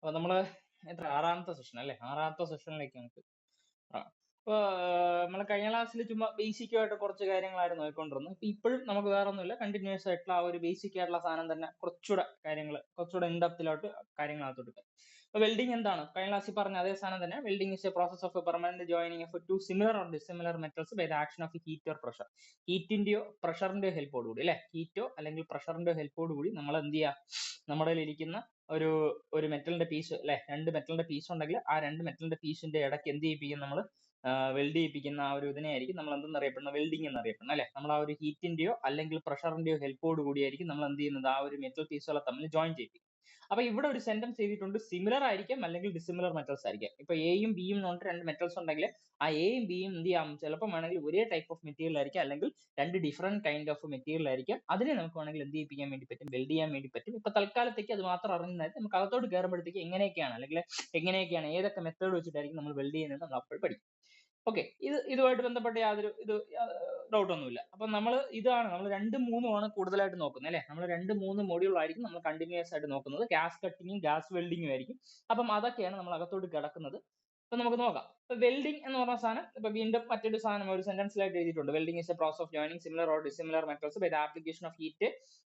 അപ്പൊ നമ്മള് ആറാമത്തെ സെഷൻ അല്ലേ? ആറാമത്തെ സെഷനിലേക്ക് നമുക്ക് അപ്പൊ നമ്മൾ കഴിഞ്ഞ ക്ലാസ്സിൽ ചുമ്മാ ബേസിക് ആയിട്ട് കുറച്ച് കാര്യങ്ങളായിരുന്നു നോക്കിക്കൊണ്ടിരുന്നത്. ഇപ്പോഴും നമുക്ക് വേറെ ഒന്നുമില്ല, കണ്ടിന്യൂസ് ആയിട്ടുള്ള ആ ഒരു ബേസിക് ആയിട്ടുള്ള സാധനം തന്നെ കുറച്ചുകൂടെ കാര്യങ്ങൾ, കുറച്ചുകൂടെ ഇൻഡെപ്തിലോട്ട് കാര്യങ്ങളകത്തോട്ട്. അപ്പൊ വെൽഡിങ് എന്താണ്? കഴിഞ്ഞ ക്ലാസ്സിൽ പറഞ്ഞ അതേ സാധനം തന്നെ. Welding is a process of permanent joining of two similar or dissimilar metals by the action of heat or pressure. ഹീറ്റിന്റെയോ പ്രഷറിന്റെയോ ഹെൽപ്പോട് കൂടി അല്ലെ, ഹീറ്റോ അല്ലെങ്കിൽ പ്രഷറിന്റെയോ ഹെൽപ്പോട് കൂടി നമ്മൾ എന്ത് ചെയ്യുക, നമ്മുടെ ഇരിക്കുന്ന ഒരു ഒരു മെറ്റലിന്റെ പീസ് അല്ലെ, രണ്ട് മെറ്റലിന്റെ പീസ് ഉണ്ടെങ്കിൽ ആ രണ്ട് മെറ്റലിന്റെ പീസിന്റെ ഇടയ്ക്ക് എന്ത് ചെയ്യിപ്പിക്കും, നമ്മൾ വെൽഡ് ചെയ്യിപ്പിക്കുന്ന ആ ഒരു ഇതിനെയായിരിക്കും നമ്മൾ എന്തെന്ന് അറിയപ്പെടുന്നത്, വെൽഡിങ് എന്ന് അറിയപ്പെടുന്നത് അല്ലെ. നമ്മൾ ആ ഒരു ഹീറ്റിന്റെയോ അല്ലെങ്കിൽ പ്രഷറിന്റെയോ ഹെൽപ്പോട് കൂടിയായിരിക്കും നമ്മൾ എന്ത് ചെയ്യുന്നത്, ആ ഒരു മെറ്റൽ പീസുകളെ തമ്മിൽ ജോയിൻ ചെയ്യിപ്പിക്കും. അപ്പൊ ഇവിടെ ഒരു സെന്റൻസ് ചെയ്തിട്ടുണ്ട്, സിമിലർ ആയിരിക്കാം അല്ലെങ്കിൽ ഡിസിമിലർ മെറ്റൽസ് ആയിരിക്കാം. ഇപ്പൊ എയും ബിയും എന്ന് പറഞ്ഞിട്ട് രണ്ട് മെറ്റൽസ് ഉണ്ടെങ്കിൽ ആ എയും ബിയും എന്ത് ചെയ്യാം, ചിലപ്പോൾ വേണമെങ്കിൽ ഒരേ ടൈപ്പ് ഓഫ് മെറ്റീരിയൽ ആയിരിക്കും, അല്ലെങ്കിൽ രണ്ട് ഡിഫറെന്റ് കൈൻഡ് ഓഫ് മെറ്റീരിയൽ ആയിരിക്കും. അതിനെ നമുക്ക് വേണമെങ്കിൽ എന്ത് ചെയ്യിപ്പിക്കാൻ വേണ്ടി പറ്റും, വെൽഡ് ചെയ്യാൻ വേണ്ടി പറ്റും. ഇപ്പൊ തൽക്കാലത്തേക്ക് അത് മാത്രം അറിഞ്ഞാൽ നമുക്ക് അകത്തോട്ട് കയറുമ്പോഴത്തേക്ക് എങ്ങനെയൊക്കെയാണ്, അല്ലെങ്കിൽ എങ്ങനെയൊക്കെയാണ് ഏതൊക്കെ മെത്തേഡ് വെച്ചിട്ടായിരിക്കും നമ്മൾ വെൽഡ് ചെയ്യുന്നത് നമ്മൾ അപ്പോൾ പഠിക്കും. ഓക്കെ, ഇതുമായിട്ട് ബന്ധപ്പെട്ട യാതൊരു ഡൗട്ട് ഒന്നുമില്ല. അപ്പൊ നമ്മൾ നമ്മൾ 2, 3 ആണ് കൂടുതലായിട്ട് നോക്കുന്നത് അല്ലെ. നമ്മൾ 2, 3 മൊഡ്യൂൾ ആയിരിക്കും നമ്മൾ കണ്ടിന്യൂസ് ആയിട്ട് നോക്കുന്നത്. ഗ്യാസ് കട്ടിങ്ങും ഗ്യാസ് വെൽഡിങ്ങും ആയിരിക്കും. അപ്പം അതൊക്കെയാണ് നമ്മൾ അകത്തോട്ട് കിടക്കുന്നത്. അപ്പൊ നമുക്ക് നോക്കാം. ഇപ്പൊ വെൽഡിംഗ് എന്ന് പറഞ്ഞ സാധനം ഇപ്പൊ വീണ്ടും മറ്റൊരു സാധനം ഒരു സെന്റൻസിലായിട്ട് എഴുതിയിട്ടുണ്ട്. Welding is a process of joining similar or dissimilar metals by the application of heat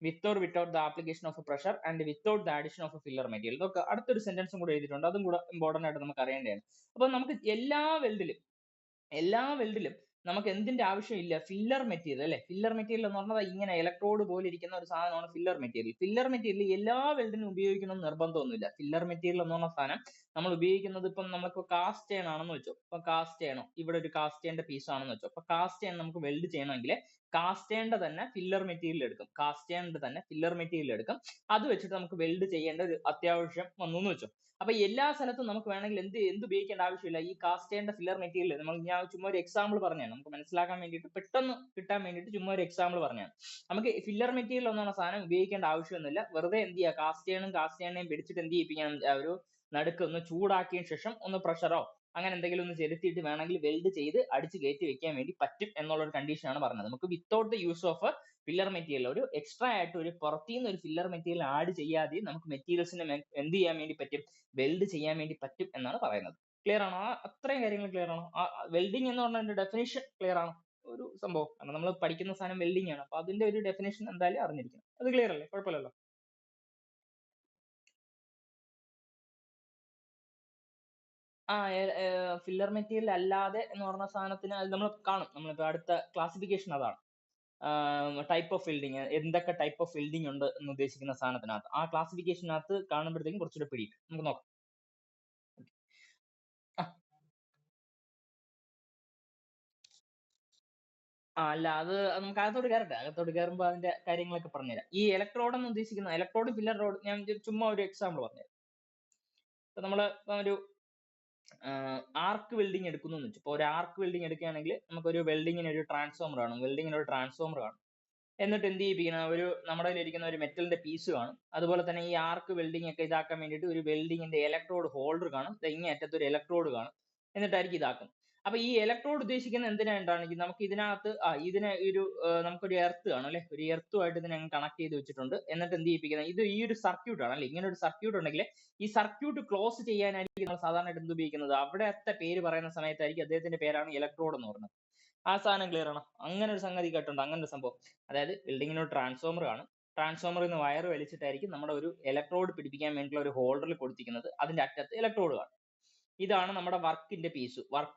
with or without the application of pressure and without the addition of filler material. ഇതൊക്കെ അടുത്തൊരു സെന്റൻസും കൂടെ എഴുതിയിട്ടുണ്ട്. അതും കൂടെ ഇമ്പോർട്ടന്റ് ആയിട്ട് നമുക്ക് അറിയേണ്ടതാണ്. അപ്പൊ നമുക്ക് എല്ലാ വെൽഡിലും നമുക്ക് എന്തിന്റെ ആവശ്യമില്ല, ഫില്ലർ മെറ്റീരിയൽ അല്ലെ. ഫില്ലർ മെറ്റീരിയൽ എന്ന് പറഞ്ഞാൽ ഇങ്ങനെ ഇലക്ട്രോഡ് പോലെ ഇരിക്കുന്ന ഒരു സാധനമാണ് ഫില്ലർ മെറ്റീരിയൽ. ഫില്ലർ മെറ്റീരിയൽ എല്ലാ വെൽഡിനും ഉപയോഗിക്കണം നിർബന്ധമൊന്നുമില്ല. ഫില്ലർ മെറ്റീരിയൽ എന്ന് പറഞ്ഞ സാധനം നമ്മൾ ഉപയോഗിക്കുന്നത് ഇപ്പം നമുക്ക് കാസ്റ്റ് അയൺ ആണെന്ന് വെച്ചോ. ഇപ്പൊ കാസ്റ്റ് അയണോ, ഇവിടെ ഒരു കാസ്റ്റ് അയണിന്റെ പീസ് ആണെന്ന് വെച്ചോ. അപ്പൊ കാസ്റ്റ് അയൺ നമുക്ക് വെൽഡ് ചെയ്യണമെങ്കിൽ കാസ്റ്റ് അയണിന്റെ തന്നെ ഫില്ലർ മെറ്റീരിയൽ എടുക്കും. കാസ്റ്റ് അയണിന്റെ തന്നെ ഫില്ലർ മെറ്റീരിയൽ എടുക്കും. അത് വെച്ചിട്ട് നമുക്ക് വെൽഡ് ചെയ്യേണ്ട ഒരു അത്യാവശ്യം വന്നു എന്ന് വെച്ചോ. അപ്പൊ എല്ലാ സ്ഥലത്തും നമുക്ക് വേണമെങ്കിൽ എന്ത് ഉപയോഗിക്കേണ്ട ആവശ്യമില്ല. ഈ കാസ്റ്റ് ചെയ്യേണ്ട ഫില്ലർ മെറ്റീരിയൽ ഞാൻ ചുമ്മാ ഒരു എക്സാമ്പിൾ പറഞ്ഞാണ്, നമുക്ക് മനസ്സിലാക്കാൻ വേണ്ടിയിട്ട് പെട്ടെന്ന് കിട്ടാൻ വേണ്ടിയിട്ട് ചുമ്മാ ഒരു എക്സാമ്പിൾ പറഞ്ഞാണ്. നമുക്ക് ഫില്ലർ മെറ്റീരിയൽ ഒന്നും സാധനം ഉപയോഗിക്കേണ്ട ആവശ്യമൊന്നുമില്ല. വെറുതെ എന്ത് ചെയ്യുക, കാസ്റ്റ് ചെയ്യണേയും പിടിച്ചിട്ട് എന്ത് ചെയ്യിപ്പിക്കണം, ഒരു നടുക്ക് ഒന്ന് ചൂടാക്കിയ ശേഷം ഒന്ന് പ്രഷറോ അങ്ങനെ എന്തെങ്കിലും ഒന്ന് ചെലുത്തിയിട്ട് വേണമെങ്കിൽ വെൽഡ് ചെയ്ത് അടിച്ച് കയറ്റി വെക്കാൻ വേണ്ടി പറ്റും എന്നുള്ള ഒരു കണ്ടീഷനാണ് പറഞ്ഞത്. നമുക്ക് without the use of filler material, ഒരു എക്സ്ട്രാ ആയിട്ട് ഒരു പുറത്തുനിന്ന് ഒരു ഫില്ലർ മെറ്റീരിയൽ ആഡ് ചെയ്യാതെ നമുക്ക് മെറ്റീരിയൽസിനെ എന്ത് ചെയ്യാൻ വേണ്ടി പറ്റും, വെൽഡ് ചെയ്യാൻ വേണ്ടി പറ്റും എന്നാണ് പറയുന്നത്. ക്ലിയർ ആണോ? അത്രയും കാര്യങ്ങൾ ക്ലിയർ ആണോ? വെൽഡിംഗ് എന്ന് പറഞ്ഞതിന്റെ ഡെഫിനേഷൻ ക്ലിയർ ആണോ? ഒരു സംഭവം, കാരണം നമ്മൾ പഠിക്കുന്ന സാധനം വെൽഡിംഗ് ആണ്. അപ്പൊ അതിന്റെ ഒരു ഡെഫിനേഷൻ എന്തായാലും അറിഞ്ഞിരിക്കണം. അത് ക്ലിയർ അല്ലേ? കുഴപ്പമില്ലല്ലോ. ഫില്ലർ മെറ്റീരിയൽ അല്ലാതെ എന്ന് പറഞ്ഞ സാധനത്തിന് അത് നമ്മൾ കാണും. നമ്മളിപ്പോ അടുത്ത ക്ലാസിഫിക്കേഷൻ അതാണ്. ടൈപ്പ് ഓഫ് ഫിൽഡിങ്, എന്തൊക്കെ ടൈപ്പ് ഓഫ് ഫിൽഡിങ് ഉണ്ട് എന്ന് ഉദ്ദേശിക്കുന്ന സാധനത്തിനകത്ത് ആ ക്ലാസിഫിക്കേഷനകത്ത് കാണുമ്പോഴത്തേക്കും കുറച്ചുകൂടെ പിടിക്കും. നമുക്ക് നോക്കാം. അല്ല, അത് നമുക്ക് അകത്തോട്ട് കയറട്ടെ. അകത്തോട്ട് കയറുമ്പോൾ അതിന്റെ കാര്യങ്ങളൊക്കെ പറഞ്ഞുതരാം. ഈ ഇലക്ട്രോഡ് എന്ന് ഉദ്ദേശിക്കുന്ന ഇലക്ട്രോഡ്, ഫില്ലർ റോഡ്, ഞാൻ ചുമ്മാ ഒരു എക്സാമ്പിൾ പറഞ്ഞുതരാം. ഇപ്പൊ നമ്മള് ഒരു ആർക്ക് വെൽഡിങ് എടുക്കുന്നു എന്ന് വെച്ചു. ഇപ്പൊ ഒരു ആർക്ക് വെൽഡിങ് എടുക്കുകയാണെങ്കിൽ നമുക്ക് ഒരു വെൽഡിങ്ങിന് ഒരു ട്രാൻസ്ഫോമർ കാണും. വെൽഡിങ്ങിന് ഒരു ട്രാൻസ്ഫോമർ കാണും. എന്നിട്ട് എന്ത് ചെയ്യിപ്പിക്കണം, നമ്മുടെ കയ്യിലിരിക്കുന്ന ഒരു മെറ്റലിന്റെ പീസ് കാണും. അതുപോലെ തന്നെ ഈ ആർക്ക് വെൽഡിംഗ് ഒക്കെ ഇതാക്കാൻ വേണ്ടിയിട്ട് ഒരു വെൽഡിങ്ങിന്റെ ഇലക്ട്രോഡ് ഹോൾഡർ കാണും. ഇങ്ങേ അറ്റത്ത് ഒരു ഇലക്ട്രോഡ് കാണും. എന്നിട്ടായിരിക്കും ഇതാക്കുന്നത്. അപ്പൊ ഈ ഇലക്ട്രോഡ് ഉദ്ദേശിക്കുന്നത് എന്തിനായിട്ടാണെങ്കിൽ നമുക്ക് ഇതിനകത്ത് ഇതിനെ നമുക്കൊരു എർത്ത് കാണും അല്ലെ. ഒരു എർത്തുമായിട്ട് ഇതിനെ കണക്ട് ചെയ്ത് വെച്ചിട്ടുണ്ട്. എന്നിട്ട് എന്ത് ചെയ്യിപ്പിക്കുന്നത്, ഈ ഒരു സർക്യൂട്ട് ആണ് അല്ലെ. ഇങ്ങനെ ഒരു സർക്യൂട്ട് ഉണ്ടെങ്കിൽ ഈ സർക്യൂട്ട് ക്ലോസ് ചെയ്യാനായിരിക്കും നമ്മൾ സാധാരണയായിട്ട് എന്ത് ഉപയോഗിക്കുന്നത്, അവിടത്തെ പേര് പറയുന്ന സമയത്തായിരിക്കും അദ്ദേഹത്തിന്റെ പേരാണ് ഇലക്ട്രോഡ് എന്ന് പറയുന്നത്. ആ സാധനം ക്ലിയർ ആണോ? അങ്ങനെ ഒരു സംഗതി കേട്ടുണ്ട്, അങ്ങനെ ഒരു സംഭവം. അതായത് ബിൽഡിങ്ങിന് ഒരു ട്രാൻസ്ഫോമർ കാണും. ട്രാൻസ്ഫോമറിൽ നിന്ന് വയർ വലിച്ചിട്ടായിരിക്കും നമ്മുടെ ഒരു ഇലക്ട്രോഡ് പിടിപ്പിക്കാൻ വേണ്ടിയുള്ള ഒരു ഹോൾഡറിൽ കൊടുത്തിരിക്കുന്നത്. അതിന്റെ അറ്റത്ത് ഇലക്ട്രോഡ് കാണും. ഇതാണ് നമ്മുടെ വർക്ക്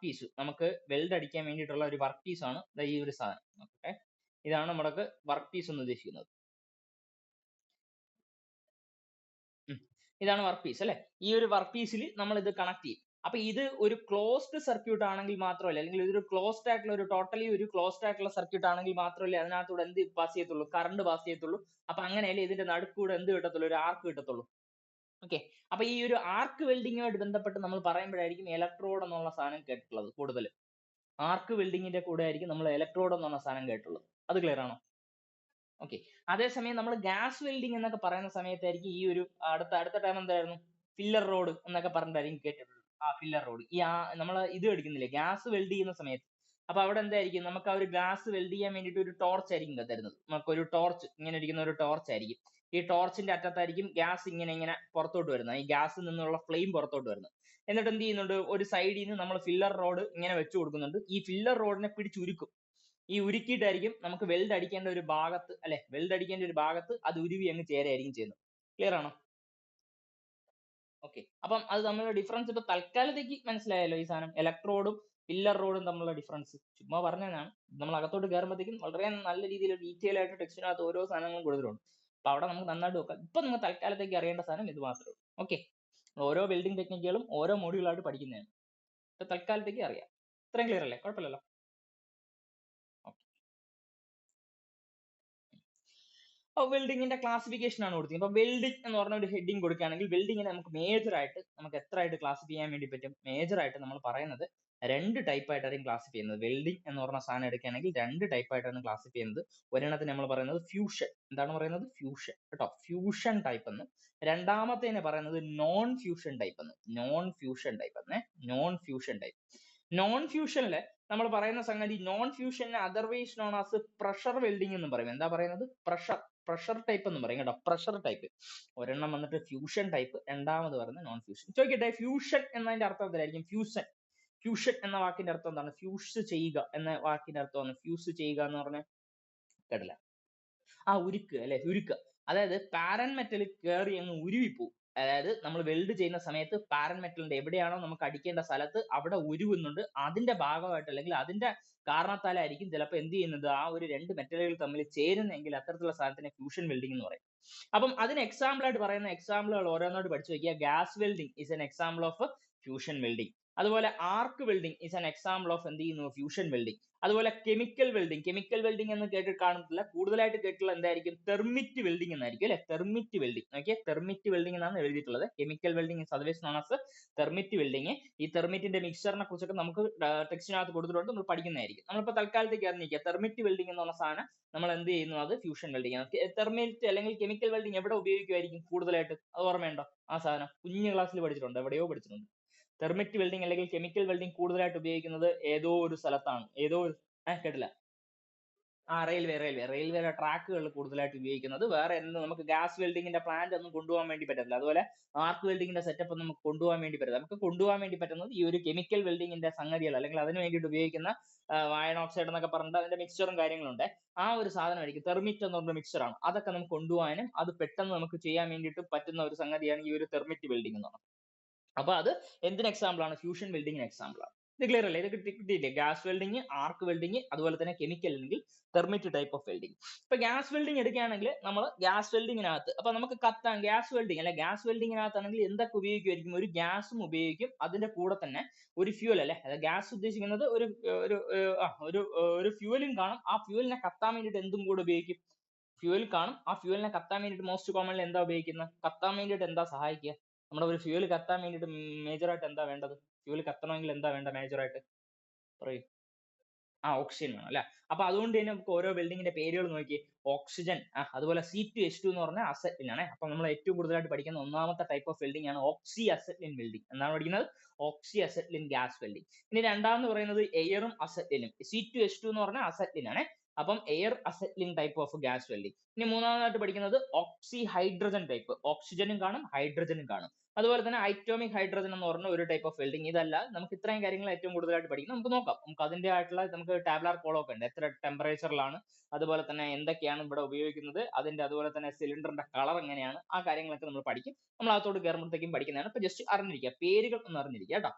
പീസ്. നമുക്ക് വെൽഡ് അടിക്കാൻ വേണ്ടിയിട്ടുള്ള ഒരു വർക്ക് പീസ് ആണ് ഈ ഒരു സാധനം. ഓക്കെ, ഇതാണ് നമ്മുടെ വർക്ക് പീസ് എന്ന് ഉദ്ദേശിക്കുന്നത്. ഇതാണ് വർക്ക് പീസ് അല്ലെ. ഈ ഒരു വർക്ക് പീസിൽ നമ്മൾ ഇത് കണക്ട് ചെയ്യും. അപ്പൊ ഇത് ഒരു ക്ലോസ്ഡ് സർക്യൂട്ട് ആണെങ്കിൽ മാത്രമല്ല, അല്ലെങ്കിൽ ഇതൊരു ക്ലോസ്ഡ് ആയിട്ടുള്ള ഒരു ടോട്ടലി ഒരു ക്ലോസ്ഡ് ആയിട്ടുള്ള സർക്യൂട്ട് ആണെങ്കിൽ മാത്രമല്ലേ അതിനകത്തൂടെ എന്ത് പാസ് ചെയ്യത്തുള്ളൂ, കറണ്ട് പാസ് ചെയ്യത്തുള്ളൂ. അപ്പൊ അങ്ങനെയല്ലേ ഇതിന്റെ നടുക്കൂടെ എന്ത് കിട്ടത്തുള്ളൂ, ഒരു ആർക്ക് കിട്ടത്തുള്ളൂ. ഓക്കെ, അപ്പൊ ഈ ഒരു ആർക്ക് വെൽഡിങ്ങുമായിട്ട് ബന്ധപ്പെട്ട് നമ്മൾ പറയുമ്പോഴായിരിക്കും ഇലക്ട്രോഡ് എന്നുള്ള സാധനം കേട്ടിട്ടുള്ളത് കൂടുതൽ. ആർക്ക് വെൽഡിങ്ങിന്റെ കൂടെ ആയിരിക്കും നമ്മൾ ഇലക്ട്രോഡ് എന്നുള്ള സാധനം കേട്ടുള്ളത്. അത് ക്ലിയർ ആണോ? ഓക്കെ, അതേസമയം നമ്മൾ ഗ്യാസ് വെൽഡിംഗ് എന്നൊക്കെ പറയുന്ന സമയത്തായിരിക്കും ഈ ഒരു അടുത്ത ടൈം എന്തായിരുന്നു, ഫില്ലർ റോഡ് എന്നൊക്കെ പറഞ്ഞിട്ടായിരിക്കും കേട്ടിട്ടുള്ളത്. ഫില്ലർ റോഡ് നമ്മൾ ഇത് എടുക്കുന്നില്ലേ, ഗ്യാസ് വെൽഡ് ചെയ്യുന്ന സമയത്ത്. അപ്പൊ അവിടെ എന്തായിരിക്കും, നമുക്ക് ആ ഒരു ഗ്യാസ് വെൽഡ് ചെയ്യാൻ വേണ്ടിയിട്ട് ഒരു ടോർച്ച് ആയിരിക്കും തരുന്നത്. നമുക്കൊരു ടോർച്ച്, ഇങ്ങനെ ഇരിക്കുന്ന ഒരു ടോർച്ച് ആയിരിക്കും. ഈ ടോർച്ചിന്റെ അറ്റത്തായിരിക്കും ഗ്യാസ് ഇങ്ങനെ പുറത്തോട്ട് വരുന്നത്, ഈ ഗ്യാസിൽ നിന്നുള്ള ഫ്ലെയിം പുറത്തോട്ട് വരുന്നത്. എന്നിട്ട് എന്ത് ചെയ്യുന്നുണ്ട്, ഒരു സൈഡിൽ നിന്ന് നമ്മൾ ഫില്ലർ റോഡ് ഇങ്ങനെ വെച്ച് കൊടുക്കുന്നുണ്ട്. ഈ ഫില്ലർ റോഡിനെ പിടിച്ചുരുക്കും. ഈ ഉരുക്കിയിട്ടായിരിക്കും നമുക്ക് വെൽഡ് അടിക്കേണ്ട ഒരു ഭാഗത്ത്, അല്ലെ, വെൽഡ് അടിക്കേണ്ട ഒരു ഭാഗത്ത് അത് ഉരുവി അങ്ങ് ചേരായിരിക്കും ചെയ്യുന്നത്. ക്ലിയർ ആണോ? ഓക്കെ. അപ്പം അത് തമ്മിലുള്ള ഡിഫറൻസ് ഇപ്പൊ തൽക്കാലത്തേക്ക് മനസ്സിലായല്ലോ ഈ സാധനം, ഇലക്ട്രോഡും ഫില്ലർ റോഡും തമ്മിലുള്ള ഡിഫറൻസ്. ചുമ്മാ പറഞ്ഞതാണ്. നമ്മൾ അകത്തോട്ട് കയറുമ്പോഴത്തേക്കും വളരെ നല്ല രീതിയിൽ ഡീറ്റെയിൽ ആയിട്ട് ടെക്സ്റ്റിനകത്ത് ഓരോ സാധനങ്ങളും കൊടുത്തിട്ടുണ്ട്. അപ്പൊ അവിടെ നമുക്ക് നന്നായിട്ട് നോക്കാം. ഇപ്പൊ നിങ്ങൾ തൽക്കാലത്തേക്ക് അറിയേണ്ട സാധനം ഇത് മാത്രമേ ഉള്ളൂ. ഓക്കെ, ഓരോ വെൽഡിംഗ് ടെക്നിക്കുകളും ഓരോ മോഡ്യൂളായിട്ട് പഠിക്കുന്നതാണ്. ഇപ്പൊ തൽക്കാലത്തേക്ക് അറിയാം. ഇത്രയും ക്ലിയർ അല്ലേ? കുഴപ്പമില്ലല്ലോ. വെൽഡിങ്ങിന്റെ ക്ലാസിഫിക്കേഷൻ ആണ് കൊടുത്തത്. ഇപ്പൊ വെൽഡിംഗ് എന്ന് പറഞ്ഞ ഒരു ഹെഡിങ് കൊടുക്കുകയാണെങ്കിൽ വെൽഡിങ്ങിനെ നമുക്ക് മേജർ ആയിട്ട് നമുക്ക് എത്ര ആയിട്ട് ക്ലാസിഫൈ ചെയ്യാൻ വേണ്ടി പറ്റും? മേജർ ആയിട്ട് നമ്മൾ പറയുന്നത് രണ്ട് ടൈപ്പ് ആയിട്ടായിരിക്കും ക്ലാസിഫൈ ചെയ്യുന്നത്. വെൽഡിംഗ് എന്ന് പറഞ്ഞ സാധനം എടുക്കുകയാണെങ്കിൽ രണ്ട് ടൈപ്പ് ആയിട്ടാണ് ക്ലാസിഫൈ ചെയ്യുന്നത്. ഒരെണ്ണത്തിന് നമ്മൾ പറയുന്നത് ഫ്യൂഷൻ. എന്താണ് പറയുന്നത്? ഫ്യൂഷൻ കേട്ടോ, ഫ്യൂഷൻ ടൈപ്പ് എന്ന്. രണ്ടാമത്തേനെ പറയുന്നത് നോൺ ഫ്യൂഷൻ ടൈപ്പ് എന്ന്. നോൺ ഫ്യൂഷൻ ടൈപ്പ് എന്ന്. Non fusion type. നോൺ ഫ്യൂഷനിലെ നമ്മൾ പറയുന്ന സംഗതി, നോൺ ഫ്യൂഷനെ otherwise known as pressure welding എന്ന് പറയും. എന്താ പറയുന്നത്? പ്രഷർ ടൈപ്പ് എന്ന് പറയും കേട്ടോ, പ്രഷർ ടൈപ്പ്. ഒരെണ്ണം വന്നിട്ട് ഫ്യൂഷൻ ടൈപ്പ്, രണ്ടാമത് പറയുന്നത് നോൺ ഫ്യൂഷൻ. ചോദിക്കട്ടെ, ഫ്യൂഷൻ എന്നതിന്റെ അർത്ഥം എന്തായിരിക്കും? ഫ്യൂഷൻ എന്ന വാക്കിന്റെ അർത്ഥം എന്താണ്? ഫ്യൂസ് ചെയ്യുക എന്ന വാക്കിന്റെ അർത്ഥമാണ്. ഫ്യൂസ് ചെയ്യുക എന്ന് പറഞ്ഞാൽ കേട്ടില്ല? ഉരുക്ക് അല്ലെ, ഉരുക്ക്. അതായത് പാരൻ മെറ്റൽ കയറി അങ്ങ് ഉരുവിപ്പോവും. അതായത് നമ്മൾ വെൽഡ് ചെയ്യുന്ന സമയത്ത് പാരൻ മെറ്റലിന്റെ എവിടെയാണോ നമുക്ക് അടിക്കേണ്ട സ്ഥലത്ത് അവിടെ ഉരുവുന്നുണ്ട്. അതിന്റെ ഭാഗമായിട്ട് അല്ലെങ്കിൽ അതിന്റെ കാരണത്താലായിരിക്കും ചിലപ്പോൾ എന്ത് ചെയ്യുന്നത്, ആ ഒരു രണ്ട് മെറ്റലുകൾ തമ്മിൽ ചേരുന്നെങ്കിൽ അത്തരത്തിലുള്ള സാധനത്തിനെ ഫ്യൂഷൻ വെൽഡിംഗ് എന്ന് പറയും. അപ്പം അതിന് എക്സാമ്പിൾ ആയിട്ട് പറയുന്ന എക്സാമ്പിളുകൾ ഓരോന്നായിട്ട് പഠിച്ചു വെക്കുക. Gas welding is an example of fusion welding. അതുപോലെ arc welding is an example of എന്ത് ചെയ്യുന്നു? Fusion welding. അതുപോലെ കെമിക്കൽ വെൽഡിംഗ് എന്ന് കേട്ടിട്ട് കാണുന്നില്ല, കൂടുതലായിട്ട് കേട്ടിട്ടുള്ള എന്തായിരിക്കും? തെർമിറ്റ് വെൽഡിംഗ് എന്നായിരിക്കും അല്ലെ, thermite welding. Okay, thermite welding എന്നാണ് എഴുതിയിട്ടുള്ളത്. Chemical welding is otherwise known as thermite welding. ഈ തെർമിറ്റിന്റെ മിക്സറിനെ കുറിച്ചൊക്കെ നമുക്ക് ടെക്സ്റ്റിനകത്ത് കൊടുത്തിട്ടുണ്ട്, നമ്മൾ പഠിക്കുന്നതായിരിക്കും. നമ്മളിപ്പോൾ തൽക്കാലത്തേക്ക് അറിഞ്ഞിരിക്കുക, തെർമിറ്റ് വെൽഡിംഗ് എന്ന് പറഞ്ഞ സാധനം നമ്മൾ എന്ത് ചെയ്യുന്നു? അത് ഫ്യൂഷൻ വെൽഡിംഗ് ആണ്. തെർമിറ്റ് അല്ലെങ്കിൽ കെമിക്കൽ വെൽഡിംഗ് എവിടെ ഉപയോഗിക്കുമായിരിക്കും കൂടുതലായിട്ട്? അത് ഓർമ്മയുണ്ടോ? ആ സാധനം കുഞ്ഞു ക്ലാസ്സിൽ പഠിച്ചിട്ടുണ്ട്, എവിടെയോ പഠിച്ചിട്ടുണ്ട്. തെർമിറ്റ് വെൽഡിംഗ് അല്ലെങ്കിൽ കെമിക്കൽ വെൽഡിംഗ് കൂടുതലായിട്ട് ഉപയോഗിക്കുന്നത് ഏതോ ഒരു സ്ഥലത്താണ്. ഏതോ ഒരു കേട്ടില്ല? റെയിൽവേയുടെ ട്രാക്കുകൾ കൂടുതലായിട്ട് ഉപയോഗിക്കുന്നത്. വേറെ എന്ത് നമുക്ക് ഗ്യാസ് വെൽഡിങ്ങിന്റെ പ്ലാന്റ് ഒന്നും കൊണ്ടുപോകാൻ വേണ്ടി പറ്റത്തില്ല. അതുപോലെ ആർക്ക് വെൽഡിങ്ങിന്റെ സെറ്റപ്പ് ഒന്നും നമുക്ക് കൊണ്ടുപോകാൻ വേണ്ടി പറ്റില്ല. നമുക്ക് കൊണ്ടുപോകാൻ വേണ്ടി പറ്റുന്നത് ഈ ഒരു കെമിക്കൽ വെൽഡിങ്ങിന്റെ സംഗതികൾ, അല്ലെങ്കിൽ അതിന് വേണ്ടിയിട്ട് ഉപയോഗിക്കുന്ന അയൺ ഓക്സൈഡ് എന്നൊക്കെ പറഞ്ഞിട്ട് അതിന്റെ മിക്സ്ചറും കാര്യങ്ങളുണ്ട്. ആ ഒരു സാധനമായിരിക്കും തെർമിറ്റ് എന്ന് പറഞ്ഞ മിക്സ്ചറാണ്. അതൊക്കെ നമുക്ക് കൊണ്ടുപോകാനും അത് പെട്ടെന്ന് നമുക്ക് ചെയ്യാൻ വേണ്ടിയിട്ട് പറ്റുന്ന ഒരു സംഗതിയാണ് ഈ ഒരു തെർമിറ്റ് വെൽഡിംഗ് എന്ന് പറയുന്നത്. അപ്പൊ അത് എന്തിന് എക്സാമ്പിൾ ആണ്? ഫ്യൂഷൻ വെൽഡിങ്ങിന് എക്സാമ്പിൾ ആണ്. ഇത് ക്ലിയർ അല്ലേ? ഇത് കിട്ടിയില്ലേ? ഗ്യാസ് വെൽഡിങ്, ആർക്ക് വെൽഡിങ്, അതുപോലെ തന്നെ കെമിക്കൽ അല്ലെങ്കിൽ തെർമിറ്റ് ടൈപ്പ് ഓഫ് വെൽഡിങ്. ഇപ്പൊ ഗ്യാസ് വെൽഡിങ് എടുക്കുകയാണെങ്കിൽ നമ്മൾ ഗ്യാസ് വെൽഡിങ്ങിനകത്ത് അപ്പൊ നമുക്ക് കത്താൻ ഗ്യാസ് വെൽഡിങ് അല്ലെ, ഗ്യാസ് വെൽഡിങ്ങിനകത്താണെങ്കിൽ എന്തൊക്കെ ഉപയോഗിക്കുമായിരിക്കും? ഒരു ഗ്യാസും ഉപയോഗിക്കും, അതിന്റെ കൂടെ തന്നെ ഒരു ഫ്യൂൽ അല്ലെ, അതായത് ഗ്യാസ് ഉദ്ദേശിക്കുന്നത് ഒരു ഒരു ഒരു ഫ്യൂവലും കാണും. ആ ഫ്യൂവലിനെ കത്താൻ വേണ്ടിയിട്ട് എന്തും കൂടെ ഉപയോഗിക്കും? ഫ്യൂവൽ കാണും. ആ ഫ്യൂവലിനെ കത്താൻ വേണ്ടിയിട്ട് മോസ്റ്റ് കോമൺലി എന്താ ഉപയോഗിക്കുന്നത്? കത്താൻ വേണ്ടിയിട്ട് എന്താ സഹായിക്കുക? നമ്മുടെ ഒരു ഫ്യൂവൽ കത്താൻ വേണ്ടിയിട്ട് മേജർ ആയിട്ട് എന്താ വേണ്ടത്? ഫ്യൂവൽ കത്തണമെങ്കിൽ എന്താ വേണ്ട മേജർ ആയിട്ട്? പറയൂ. ഓക്സിജൻ വേണം അല്ലെ. അപ്പൊ അതുകൊണ്ട് തന്നെ നമുക്ക് ഓരോ വെൽഡിങ്ങിന്റെ പേരുകൾ നോക്കി. ഓക്സിജൻ, അതുപോലെ C2H2 എന്ന് പറഞ്ഞ അസറ്റിൻ ആണ്. അപ്പൊ നമ്മൾ ഏറ്റവും കൂടുതലായിട്ട് പഠിക്കുന്ന ഒന്നാമത്തെ ടൈപ്പ് ഓഫ് വെൽഡിംഗ് ആണ് ഓക്സി അസറ്റിൻ വെൽഡിംഗ്. എന്താണ് പഠിക്കുന്നത്? ഓക്സി അസറ്റിൻ ഗ്യാസ് വെൽഡിംഗ്. ഇനി രണ്ടാമത് പറയുന്നത് എയറും അസറ്റിനും. C2H2 എന്ന് പറഞ്ഞ അസറ്റിൻ ആണ്. അപ്പം air അസറ്റിൻ type of gas welding. ഇനി മൂന്നാമതായിട്ട് പഠിക്കുന്നത് ഓക്സി ഹൈഡ്രജൻ ടൈപ്പ്. ഓക്സിജനും കാണും, ഹൈഡ്രജനും കാണും. അതുപോലെ തന്നെ ഐറ്റോമിക് ഹൈഡ്രജൻ എന്ന് പറഞ്ഞ ഒരു ടൈപ്പ് ഓഫ് വെൽഡിംഗ്. ഇതല്ല, നമുക്ക് ഇത്രയും കാര്യങ്ങൾ ഏറ്റവും കൂടുതലായിട്ട് പഠിക്കണം. നമുക്ക് നോക്കാം. നമുക്ക് അതിന്റെ ആയിട്ടുള്ള നമുക്ക് ടാബ്ലാർ കോളം ഒക്കെ ഉണ്ട്. എത്ര ടെമ്പറേച്ചറിലാണ്, അതുപോലെ തന്നെ എന്തൊക്കെയാണ് ഇവിടെ ഉപയോഗിക്കുന്നത്, അതിന്റെ അതുപോലെ തന്നെ സിലിണ്ടറിന്റെ കളർ എങ്ങനെയാണ്, ആ കാര്യങ്ങളൊക്കെ നമ്മൾ പഠിക്കും. നമ്മൾ അകത്തോട്ട് കയറുമ്പോഴത്തേക്കും പഠിക്കുന്നതാണ്. ഇപ്പൊ ജസ്റ്റ് അറിഞ്ഞിരിക്കുക, പേരുകൾ ഒന്ന് അറിഞ്ഞിരിക്കുക കേട്ടോ.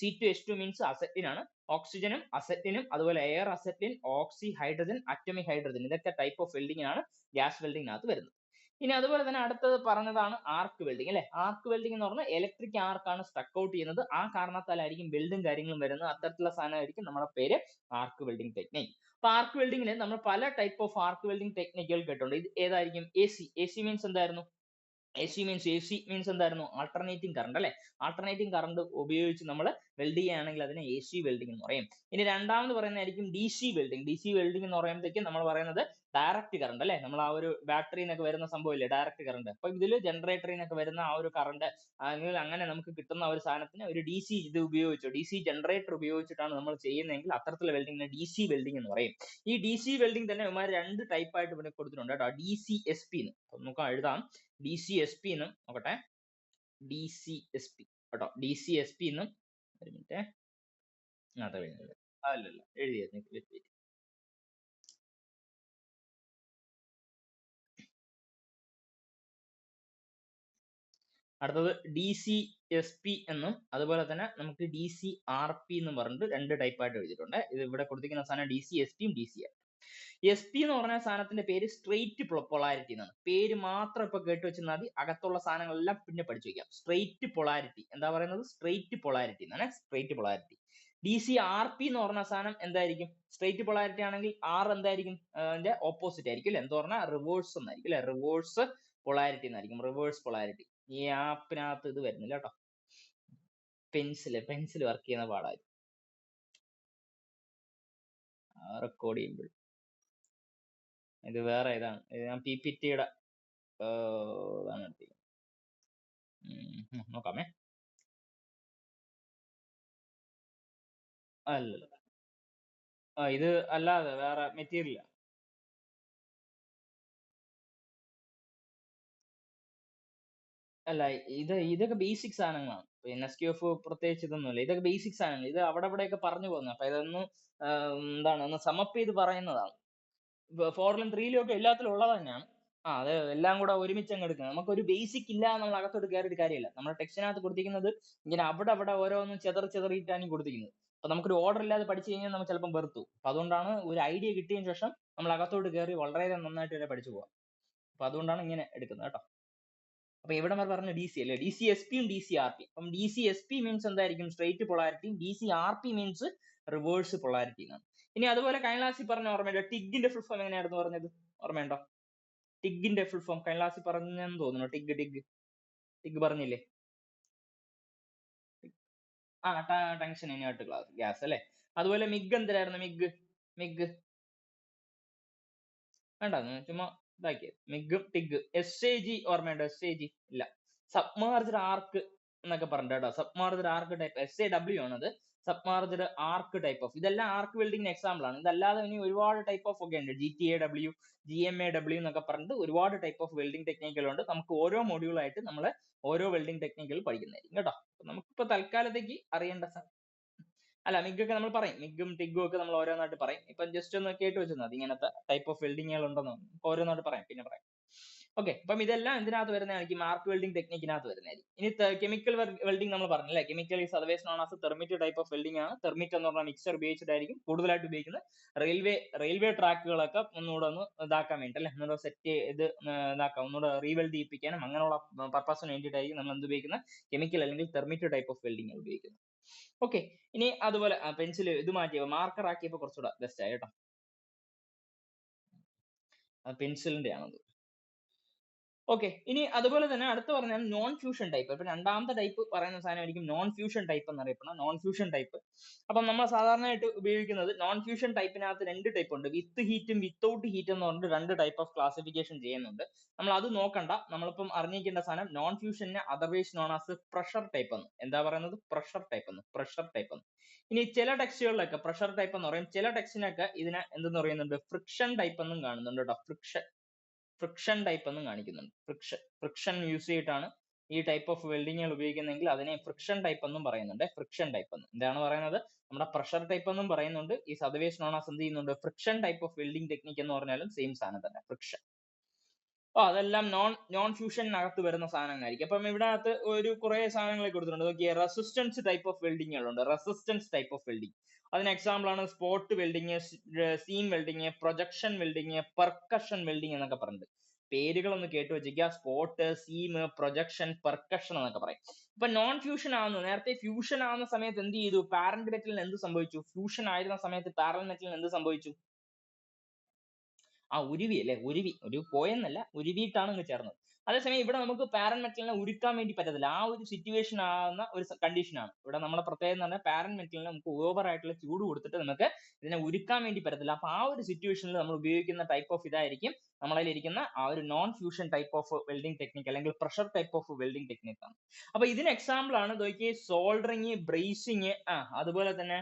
C2H2 മീൻസ് അസറ്റിൻ ആണ്. ഓക്സിജനും അസറ്റിനും അതുപോലെ എയർ അസറ്റിൻ, ഓക്സി ഹൈഡ്രജൻ, അറ്റോമിക് ഹൈഡ്രജൻ, ഇതൊക്കെ ടൈപ്പ് ഓഫ് വെൽഡിങ്ങിനാണ് ഗ്യാസ് വെൽഡിങ്ങിനകത്ത് വരുന്നത്. ഇനി അതുപോലെ തന്നെ അടുത്തത് പറഞ്ഞതാണ് ആർക്ക് വെൽഡിംഗ് അല്ലെ. ആർക്ക് വെൽഡിംഗ് എന്ന് പറഞ്ഞാൽ ഇലക്ട്രിക് ആർക്കാണ് സ്ട്രക്ക് ഔട്ട് ചെയ്യുന്നത്. ആ കാരണത്താലായിരിക്കും വെൽഡും കാര്യങ്ങളും വരുന്നത്. അത്തരത്തിലുള്ള സാധനമായിരിക്കും നമ്മുടെ പേര് ആർക്ക് വെൽഡിംഗ് ടെക്നിക്. അപ്പൊ ആർക്ക് വെൽഡിങ്ങിന് നമ്മൾ പല ടൈപ്പ് ഓഫ് ആർക്ക് വെൽഡിംഗ് ടെക്നിക്കുകൾ കേട്ടിട്ടുണ്ട്. ഇത് ഏതായിരിക്കും? AC മീൻസ് എന്തായിരുന്നു? AC മീൻസ് എന്തായിരുന്നു? ആൾട്ടർനേറ്റിംഗ് കറണ്ട് അല്ലെ. ആൾട്ടർനേറ്റിംഗ് കറണ്ട് ഉപയോഗിച്ച് നമ്മൾ വെൽഡ് ചെയ്യുകയാണെങ്കിൽ അതിനെ AC വെൽഡിംഗ് എന്ന് പറയും. ഇനി രണ്ടാമത് പറയുന്നതായിരിക്കും DC വെൽഡിംഗ്. DC വെൽഡിംഗ് എന്ന് പറയുമ്പോഴത്തേക്കും നമ്മൾ പറയുന്നത് ഡയറക്റ്റ് കറണ്ട് അല്ലെ, നമ്മൾ ആ ഒരു ബാറ്ററിന്നൊക്കെ വരുന്ന സംഭവമില്ലേ ഡയറക്റ്റ് കറണ്ട്. അപ്പൊ ഇതിൽ ജനറേറ്ററിന്നൊക്കെ വരുന്ന ആ ഒരു കറണ്ട് അങ്ങനെ നമുക്ക് കിട്ടുന്ന ഒരു സാധനത്തിന് ഒരു DC ഇത് ഉപയോഗിച്ചു, DC ജനറേറ്റർ ഉപയോഗിച്ചിട്ടാണ് നമ്മൾ ചെയ്യുന്നതെങ്കിൽ അത്തരത്തിലുള്ള വെൽഡിങ്ങിനെ DC വെൽഡിംഗ് എന്ന് പറയും. ഈ DC വെൽഡിംഗ് തന്നെ ഇവന്മാർ രണ്ട് ടൈപ്പ് ആയിട്ട് ഇവിടെ കൊടുത്തിട്ടുണ്ട് കേട്ടോ. DCSP എന്ന് നമുക്ക് എഴുതാം, DCSP എന്ന് നോക്കട്ടെ, DCSP കേട്ടോ, DCSP എന്നും. ഒരു മിനിറ്റ്, അല്ലല്ല എഴുതിയായിരുന്നു. അടുത്തത് DCSP എന്നും അതുപോലെ തന്നെ നമുക്ക് DCRP എന്നും പറഞ്ഞിട്ട് രണ്ട് ടൈപ്പ് ആയിട്ട് എഴുതിയിട്ടുണ്ട്. ഇത് ഇവിടെ കൊടുത്തിരിക്കുന്ന സാധനം DCSPയും DCR. SP എന്ന് പറഞ്ഞ സാധനത്തിന്റെ പേര് സ്ട്രെയിറ്റ് പൊളാരിറ്റി എന്നാണ്. പേര് മാത്രം ഇപ്പൊ കേട്ട് വെച്ചാൽ മതി, അകത്തുള്ള സാധനങ്ങളെല്ലാം പിന്നെ പഠിച്ചു വെക്കാം. സ്ട്രെയിറ്റ് പൊളാരിറ്റി എന്താ പറയുന്നത്, സ്ട്രെയിറ്റ് പൊളാരിറ്റി എന്നാണ്, സ്ട്രെയിറ്റ് പൊളാരിറ്റി. DCRP എന്ന് പറഞ്ഞ സാധനം എന്തായിരിക്കും, സ്ട്രെയിറ്റ് പൊളാരിറ്റി ആണെങ്കിൽ R എന്തായിരിക്കും, അതിന്റെ ഓപ്പോസിറ്റ് ആയിരിക്കും അല്ലെ, എന്താ പറഞ്ഞാൽ റിവേഴ്സ് എന്നായിരിക്കും അല്ലെ, റിവേഴ്സ് പൊളാരിറ്റി എന്നായിരിക്കും, റിവേഴ്സ് പൊളാരിറ്റി. ഈ ആപ്പിനകത്ത് ഇത് വരുന്നില്ല കേട്ടോ, പെൻസിൽ വർക്ക് ചെയ്യുന്ന പാടായിരിക്കും റെക്കോർഡ് ചെയ്യുമ്പോൾ. ഇത് വേറെ ഇതാണ്, ഇത് ഞാൻ PPTയുടെ ഇതാണ് എടുത്തിരിക്കുന്നത്. നോക്കാമേ, അല്ല ഇത് അല്ലാതെ വേറെ മെറ്റീരിയൽ അല്ല, ഇതൊക്കെ ബേസിക് സാധനങ്ങളാണ്. പിന്നെ SQF പ്രത്യേകിച്ച് ഇതൊന്നുമില്ല, ഇതൊക്കെ ബേസിക് സാധനങ്ങൾ. ഇത് അവിടെ ഇവിടെയൊക്കെ പറഞ്ഞു പോകുന്നത്. അപ്പൊ ഇതൊന്ന് എന്താണ് ഒന്ന് സമപ്പ് ചെയ്ത് പറയുന്നതാണ്. 4ലും 3ലും ഒക്കെ എല്ലാത്തിലും ഉള്ളത് തന്നെയാണ്. അത് എല്ലാം കൂടെ ഒരുമിച്ച് അങ്ങ് എടുക്കുന്നത്. നമുക്കൊരു ബേസിക് ഇല്ല നമ്മൾ അകത്തോട്ട് കയറിയിട്ട് കാര്യമില്ല. നമ്മുടെ ടെക്സ്റ്റിനകത്ത് കൊടുത്തിരിക്കുന്നത് ഇങ്ങനെ അവിടെ ഓരോന്നും ചെതറിയിട്ടാണ് കൊടുത്തിരിക്കുന്നത്. അപ്പൊ നമുക്കൊരു ഓർഡർ ഇല്ലാതെ പഠിച്ചു കഴിഞ്ഞാൽ നമുക്ക് ചിലപ്പോൾ വെറുത്തു. അപ്പൊ അതുകൊണ്ടാണ് ഒരു ഐഡിയ കിട്ടിയതിന് ശേഷം നമ്മൾ അകത്തോട്ട് കയറി വളരെ നന്നായിട്ട് വരെ പഠിച്ചു പോകാം. അപ്പൊ അതുകൊണ്ടാണ് ഇങ്ങനെ എടുക്കുന്നത് കേട്ടോ. അപ്പൊ ഇവിടെ പറഞ്ഞ DC അല്ലേ, DCSPയും DCRP. അപ്പം DCSP മീൻസ് എന്തായിരിക്കും, സ്ട്രെയിറ്റ് പൊളാരിറ്റിയും DCRP മീൻസ് റിവേഴ്സ് പൊളാരിറ്റി എന്നാണ്. ഇനി അതുപോലെ കഴിഞ്ഞ ക്ലാസ്സിൽ പറഞ്ഞ ഓർമ്മയുണ്ടോ, ടിഗിന്റെ ഫുൾ ഫോം എങ്ങനെയായിരുന്നു പറഞ്ഞത്, ഓർമ്മയുണ്ടോ? ടിഗിന്റെ ഫുൾ ഫോം കഴിഞ്ഞ ക്ലാസ്സിൽ പറഞ്ഞെന്ന് തോന്നുന്നു. ടിഗ് പറഞ്ഞില്ലേ? ടെൻഷൻ ഇനേർട്ട് ഗ്യാസ് അല്ലെ. അതുപോലെ മിഗ് എന്തിനായിരുന്നു, മിഗ് വേണ്ട, ചുമ്മാ ഇതാക്കിയത്. മിഗും ടിഗ്. SAG ഓർമ്മയുണ്ടോ? SAG ഇല്ല. സബ്മാർജ്ഡ് ആർക്ക് എന്നൊക്കെ പറഞ്ഞിട്ട് കേട്ടോ, സബ്മാർജ്ഡ് ആർക്ക് ടൈപ്പ്, SAW ആണത്, സബ്മാർജ്ഡ് ആർക്ക് ടൈപ്പ് ഓഫ്. ഇതെല്ലാം ആർക്ക് വെൽഡിംഗിന് എക്സാമ്പിൾ ആണ്. ഇതല്ലാതെ ഇനി ഒരുപാട് ടൈപ്പ് ഓഫ് ഒക്കെ ഉണ്ട്. GTAW, GMAW എന്നൊക്കെ പറഞ്ഞിട്ട് ഒരുപാട് ടൈപ്പ് ഓഫ് വെൽഡിംഗ് ടെക്നിക്കുകളുണ്ട്. നമുക്ക് ഓരോ മൊഡ്യൂൾ ആയിട്ട് നമ്മൾ ഓരോ വെൽഡിംഗ് ടെക്നിക്കുകൾ പഠിക്കുന്നതായിരിക്കും കേട്ടോ. നമുക്കിപ്പോ തൽക്കാലത്തേക്ക് അറിയേണ്ട അല്ല, മിഗ് ഒക്കെ നമ്മൾ പറയും, മിഗും ടിഗും ഒക്കെ നമ്മൾ ഓരോന്നായിട്ട് പറയും. ഇപ്പൊ ജസ്റ്റ് ഒന്ന് കേട്ട് വെച്ചാൽ മതി, ഇങ്ങനത്തെ ടൈപ്പ് ഓഫ് വെൽഡിങ്ങുകൾ ഉണ്ടെന്ന് ഓരോന്നായിട്ട് പറയാം, പിന്നെ പറയാം. ഓക്കെ, അപ്പം ഇതെല്ലാം എന്തിനകത്ത് വരുന്നതായിരിക്കും, ആർക്ക് വെൽഡിംഗ് ടെക്നിക്കിനകത്ത് വരുന്നതായിരിക്കും. ഇനി കെമിക്കൽ വെൽഡിംഗ് നമ്മൾ പറഞ്ഞല്ലേ, chemical is otherwise known as thermite type of welding ആണ്. തെർമിറ്റ് എന്ന് പറഞ്ഞാൽ മിക്സർ ഉപയോഗിച്ചിട്ടായിരിക്കും കൂടുതലായിട്ട് ഉപയോഗിക്കുന്നത്. റെയിൽവേ ട്രാക്കുകളൊക്കെ ഒന്നുകൂടെ ഒന്ന് ഇതാക്കാൻ വേണ്ടി അല്ലെ, ഒന്നുകൂടെ സെറ്റ് ഇത് ഇതാക്കാം, ഒന്നുകൂടെ റീവെൽഡ് ചെയ്യിപ്പിക്കാനും അങ്ങനെയുള്ള പർപ്പസിന് വേണ്ടിയിട്ടായിരിക്കും നമ്മൾ എന്ത് ഉപയോഗിക്കുന്നത്, കെമിക്കൽ അല്ലെങ്കിൽ തെർമിറ്റ് ടൈപ്പ് ഓഫ് വെൽഡിംഗ് ഉപയോഗിക്കുന്നത്. ഓക്കെ, ഇനി അതുപോലെ പെൻസിൽ ഇത് മാറ്റിയപ്പോ മാർക്കർ ആക്കിയപ്പോ കുറച്ചുകൂടെ ബെസ്റ്റ് ആയി കേട്ടോ. പെൻസിലിന്റെ ആണത്. ഓക്കെ, ഇനി അതുപോലെ തന്നെ അടുത്ത് പറഞ്ഞാൽ നോൺ ഫ്യൂഷൻ ടൈപ്പ്. ഇപ്പൊ രണ്ടാമത്തെ ടൈപ്പ് പറയുന്ന സാധനമായിരിക്കും നോൺ ഫ്യൂഷൻ ടൈപ്പ് എന്നറിയപ്പെടുന്ന നോൺ ഫ്യൂഷൻ ടൈപ്പ്. അപ്പം നമ്മൾ സാധാരണയായിട്ട് ഉപയോഗിക്കുന്നത് നോൺ ഫ്യൂഷൻ ടൈപ്പിനകത്ത് രണ്ട് ടൈപ്പ് ഉണ്ട്, വിത്ത് ഹീറ്റും വിത്തൗട്ട് ഹീറ്റ് എന്ന് പറഞ്ഞിട്ട് രണ്ട് ടൈപ്പ് ഓഫ് ക്ലാസിഫിക്കേഷൻ ചെയ്യുന്നുണ്ട്. നമ്മൾ അത് നോക്കണ്ട, നമ്മളിപ്പം അറിഞ്ഞിരിക്കേണ്ട സാധനം നോൺ ഫ്യൂഷനെ otherwise known as pressure type എന്ന്. എന്താ പറയുന്നത്, പ്രഷർ ടൈപ്പ് എന്ന്. ഇനി ചില ടെക്സ്റ്റുകളിലൊക്കെ പ്രഷർ ടൈപ്പ് എന്ന് പറയും, ചില ടെക്സ്റ്റിനൊക്കെ ഇതിനെ എന്തെന്ന് പറയുന്നുണ്ട്, ഫ്രിക്ഷൻ ടൈപ്പ് എന്നും കാണുന്നുണ്ട് കേട്ടോ. ഫ്രിക്ഷൻ ടൈപ്പ് എന്നും കാണിക്കുന്നുണ്ട്. ഫ്രിക്ഷൻ യൂസ് ചെയ്തിട്ടാണ് ഈ ടൈപ്പ് ഓഫ് വെൽഡിങ്ങുകൾ ഉപയോഗിക്കുന്നതെങ്കിൽ അതിനെ ഫ്രിക്ഷൻ ടൈപ്പ് എന്നും പറയുന്നുണ്ട്. ഫ്രിക്ഷൻ ടൈപ്പ് എന്ന് എന്താണ് പറയുന്നത്, നമ്മുടെ പ്രഷർ ടൈപ്പ് എന്നും പറയുന്നുണ്ട്. ഈ അതർവൈസ് നോൺ ആസ് എന്ത് ചെയ്യുന്നുണ്ട്, friction type of welding technique എന്ന് പറഞ്ഞാലും സെയിം സാധനം തന്നെ, ഫ്രിക്ഷൻ. അതെല്ലാം നോൺ ഫ്യൂഷനകത്ത് വരുന്ന സാധനങ്ങളായിരിക്കും. അപ്പം ഇവിടെ അകത്ത് ഒരു കുറെ സാധനങ്ങൾ കൊടുത്തിട്ടുണ്ട്. നോക്കിയേ, റെസിസ്റ്റൻസ് ടൈപ്പ് ഓഫ് വെൽഡിങ്ങുകളുണ്ട്. റെസിസ്റ്റൻസ് ടൈപ്പ് ഓഫ് വെൽഡിങ്, അതിന് എക്സാമ്പിൾ ആണ് spot welding, seam welding, projection welding, percussion welding എന്നൊക്കെ പറഞ്ഞിട്ട് പേരുകളൊന്ന് കേട്ട് വെച്ചിരിക്കുക. സ്പോട്ട്, സീം, പ്രൊജക്ഷൻ, പെർക്കഷൻ എന്നൊക്കെ പറയും. ഇപ്പൊ നോൺ ഫ്യൂഷൻ ആവുന്നു, നേരത്തെ ഫ്യൂഷൻ ആവുന്ന സമയത്ത് എന്ത് ചെയ്തു, പാരന്റ് മെറ്റലിന് എന്ത് സംഭവിച്ചു, ഫ്യൂഷൻ ആയിരുന്ന സമയത്ത് പാരന്റ് മെറ്റലിന് എന്ത് സംഭവിച്ചു, ഉരുവി അല്ലെ, ഉരുവി, ഒരു പോയെന്നല്ല, ഉരുവിയിട്ടാണ് ഇങ്ങ് ചേർന്നത്. അതേസമയം ഇവിടെ നമുക്ക് പാരന്റ് മെറ്റലിനെ ഉരുക്കാൻ വേണ്ടി പറ്റത്തില്ല. ആ ഒരു സിറ്റുവേഷൻ ആകുന്ന ഒരു കണ്ടീഷൻ ആണ് ഇവിടെ. നമ്മളെ പ്രത്യേകത എന്ന് പറഞ്ഞാൽ പാരന്റ് മെറ്റലിന് നമുക്ക് ഓവർ ആയിട്ടുള്ള ചൂട് കൊടുത്തിട്ട് നമുക്ക് ഇതിനെ ഉരുക്കാൻ വേണ്ടി പറ്റത്തില്ല. അപ്പൊ ആ ഒരു സിറ്റുവേഷനിൽ നമ്മൾ ഉപയോഗിക്കുന്ന ടൈപ്പ് ഓഫ് ഇതായിരിക്കും നമ്മളതിൽ ഇരിക്കുന്ന ആ ഒരു non fusion type of welding technique അല്ലെങ്കിൽ pressure type of welding technique ആണ്. അപ്പൊ ഇതിന് എക്സാമ്പിൾ ആണ് നോക്കിയേ സോൾഡറിങ്, ബ്രേസിങ്, അതുപോലെ തന്നെ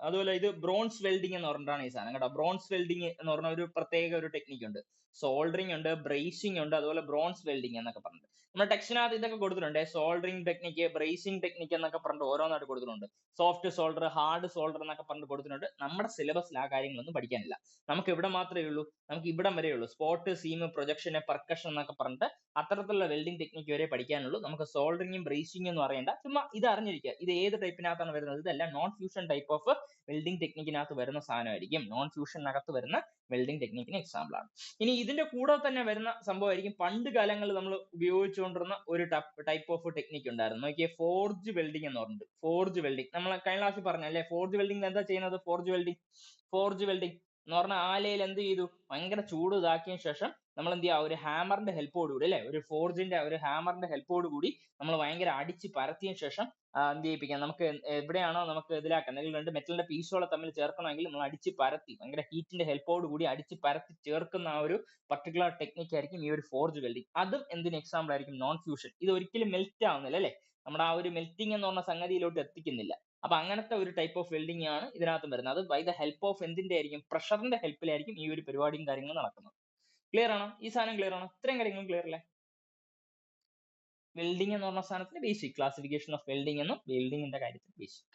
അതുപോലെ ഇത് ബ്രോൺസ് വെൽഡിംഗ് എന്ന് പറഞ്ഞിട്ടാണ് ഈ സാധനം കേട്ടോ. ബ്രോൺസ് വെൽഡിംഗ് എന്ന് പറഞ്ഞ ഒരു പ്രത്യേക ഒരു ടെക്നിക് ഉണ്ട്. സോൾഡറിങ് ഉണ്ട്, ബ്രേസിംഗ് ഉണ്ട്, അതുപോലെ ബ്രോൺസ് വെൽഡിംഗ് എന്നൊക്കെ പറഞ്ഞിട്ട് നമ്മുടെ ടെക്സ്റ്റിനകത്ത് ഇതൊക്കെ കൊടുത്തിട്ടുണ്ട്. സോൾഡറിങ് ടെക്നിക്ക്, ബ്രേസിംഗ് ടെക്നിക്ക് എന്നൊക്കെ പറഞ്ഞിട്ട് ഓരോന്നായിട്ട് കൊടുത്തിട്ടുണ്ട്. സോഫ്റ്റ് സോൾഡർ, ഹാർഡ് സോൾഡർ എന്നൊക്കെ പറഞ്ഞിട്ട് കൊടുത്തിട്ടുണ്ട്. നമ്മുടെ സിലബസിൽ ആ കാര്യങ്ങളൊന്നും പഠിക്കാനില്ല. നമുക്ക് ഇവിടെ മാത്രമേ ഉള്ളൂ, നമുക്ക് ഇവിടം വരെ ഉള്ളൂ. സ്പോട്ട്, സീം, പ്രൊജക്ഷൻ, പെർക്കഷൻ എന്നൊക്കെ പറഞ്ഞിട്ട് അത്തരത്തിലുള്ള വെൽഡിംഗ് ടെക്നിക്ക് വരെ പഠിക്കാനുള്ളൂ. നമുക്ക് സോൾഡറിങ്ങും ബ്രേസിംഗും എന്ന് പറയേണ്ട, ചുമ്മാ ഇത് അറിഞ്ഞിരിക്കുക. ഇത് ഏത് ടൈപ്പിനകത്താണ് വരുന്നത്? ഇതെല്ലാം non fusion type of welding ടെക്നിക്കിനകത്ത് വരുന്ന സാധനമായിരിക്കും. നോൺ ഫ്യൂഷനകത്ത് വരുന്ന വെൽഡിംഗ് ടെക്നിക്കിന് എക്സാമ്പിൾ ആണ്. ഇനി ഇതിന്റെ കൂടെ തന്നെ വരുന്ന സംഭവമായിരിക്കും പണ്ട് കാലങ്ങളിൽ നമ്മൾ ഉപയോഗിച്ചുകൊണ്ടിരുന്ന ഒരു ടൈപ്പ് ഓഫ് ടെക്നിക്ക് ഉണ്ടായിരുന്നു. നോക്കിയേ, ഫോർജ് വെൽഡിംഗ് എന്ന് പറഞ്ഞിട്ട്. ഫോർജ് വെൽഡിംഗ് നമ്മൾ കഴിഞ്ഞ ക്ലാസ്സിൽ പറഞ്ഞല്ലേ. ഫോർജ് വെൽഡിംഗ് എന്താ ചെയ്യുന്നത്? ഫോർജ് വെൽഡിംഗ് എന്ന് പറഞ്ഞാൽ ആലയിൽ എന്ത് ചെയ്തു, ഭയങ്കര ചൂട് ഇതാക്കിയ ശേഷം നമ്മൾ എന്ത് ചെയ്യുക, ഒരു ഹാമറിന്റെ ഹെൽപ്പോട് കൂടി അല്ലെ, ഒരു ഫോർജിന്റെ ഒരു ഹാമറിന്റെ ഹെൽപ്പോട് കൂടി നമ്മൾ ഭയങ്കര അടിച്ച് പരത്തിയ ശേഷം എന്ത് ചെയ്യിപ്പിക്കാം, നമുക്ക് എവിടെയാണോ നമുക്ക് ഇതിലാക്കാൻ, അല്ലെങ്കിൽ രണ്ട് മെറ്റലിന്റെ പീസുകളെ തമ്മിൽ ചേർക്കണമെങ്കിൽ നമ്മൾ അടിച്ച് പരത്തി ഭയങ്കര ഹീറ്റിന്റെ ഹെൽപ്പോട് കൂടി അടിച്ച് പരത്തി ചേർക്കുന്ന ആ ഒരു പർട്ടിക്കുലർ ടെക്നിക്ക് ആയിരിക്കും ഈ ഒരു ഫോർജ് വെൽഡിംഗ്. അതും എന്തിന് എക്സാമ്പിൾ ആയിരിക്കും? Non fusion. ഇത് ഒരിക്കലും മെൽറ്റ് ആവുന്നില്ല അല്ലെ, നമ്മുടെ ആ ഒരു മെൽറ്റിംഗ് എന്ന് പറഞ്ഞ സംഗതിയിലോട്ട് എത്തിക്കുന്നില്ല. അപ്പൊ അങ്ങനത്തെ ഒരു ടൈപ്പ് ഓഫ് വെൽഡിംഗ് ആണ് ഇതിനകത്തും വരുന്നത്. അത് ബൈ ദ ഹെൽപ്പ് ഓഫ് എന്തിന്റെ ആയിരിക്കും? പ്രഷറിന്റെ ഹെൽപ്പിലായിരിക്കും ഈ ഒരു പരിപാടിയും കാര്യങ്ങളും നടക്കുന്നത്. ക്ലിയർ ആണോ? ഈ സാധനം ക്ലിയർ ആണോ? ഇത്രയും കാര്യങ്ങളും ക്ലിയർ അല്ലേ? വെൽഡിംഗ് എന്ന് പറഞ്ഞ സാധനത്തിന് ബേസിക് ക്ലാസിഫിക്കേഷൻ ഓഫ് വെൽഡിംഗ് എന്നും വെൽഡിംഗിന്റെ കാര്യത്തിൽ ബേസിക്.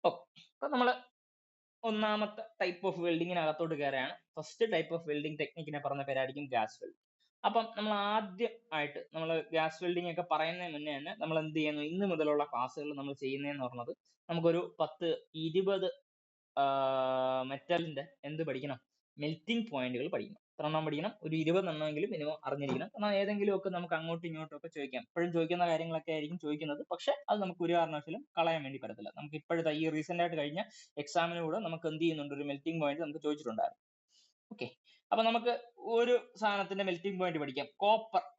അപ്പൊ നമ്മള് ഒന്നാമത്തെ ടൈപ്പ് ഓഫ് വെൽഡിങ്ങിനകത്തോട്ട് കയറുകയാണ്. ഫസ്റ്റ് ടൈപ്പ് ഓഫ് വെൽഡിംഗ് ടെക്നിക്കിനെ പറഞ്ഞ പേരായിരിക്കും ഗ്യാസ് വെൽഡിംഗ്. അപ്പം നമ്മൾ ആദ്യം ആയിട്ട് നമ്മൾ ഗ്യാസ് വെൽഡിംഗ് ഒക്കെ പറയുന്നതിന് മുന്നേ തന്നെ നമ്മൾ എന്ത് ചെയ്യുന്നു, ഇന്ന് മുതലുള്ള ക്ലാസ്സുകൾ നമ്മൾ ചെയ്യുന്നതെന്ന് പറഞ്ഞത് നമുക്കൊരു 10-20 മെറ്റലിന്റെ എന്ത് പഠിക്കണം? മെൽറ്റിംഗ് പോയിന്റുകൾ പഠിക്കണം. എത്ര എണ്ണം പഠിക്കണം? ഒരു 20 എണ്ണമെങ്കിലും മിനിമം അറിഞ്ഞിരിക്കണം. കാരണം ഏതെങ്കിലും ഒക്കെ നമുക്ക് അങ്ങോട്ടും ഇങ്ങോട്ടും ഒക്കെ ചോദിക്കാം. എപ്പോഴും ചോദിക്കുന്ന കാര്യങ്ങളൊക്കെ ആയിരിക്കും ചോദിക്കുന്നത്. പക്ഷെ അത് നമുക്ക് ഒരു കാരണവശാലും കളയാൻ വേണ്ടി പറ്റത്തില്ല. നമുക്ക് ഇപ്പോഴത്തെ ഈ റീസെന്റ് ആയിട്ട് കഴിഞ്ഞ എക്സാമിനൂടെ നമുക്ക് എന്ത് ചെയ്യുന്നുണ്ട്, ഒരു മെൽറ്റിംഗ് പോയിന്റ് നമുക്ക് ചോദിച്ചിട്ടുണ്ടായിരുന്നു. ഓക്കെ, അപ്പൊ നമുക്ക് ഒരു സാധനത്തിന്റെ മെൽറ്റിംഗ് പോയിന്റ് പഠിക്കാം.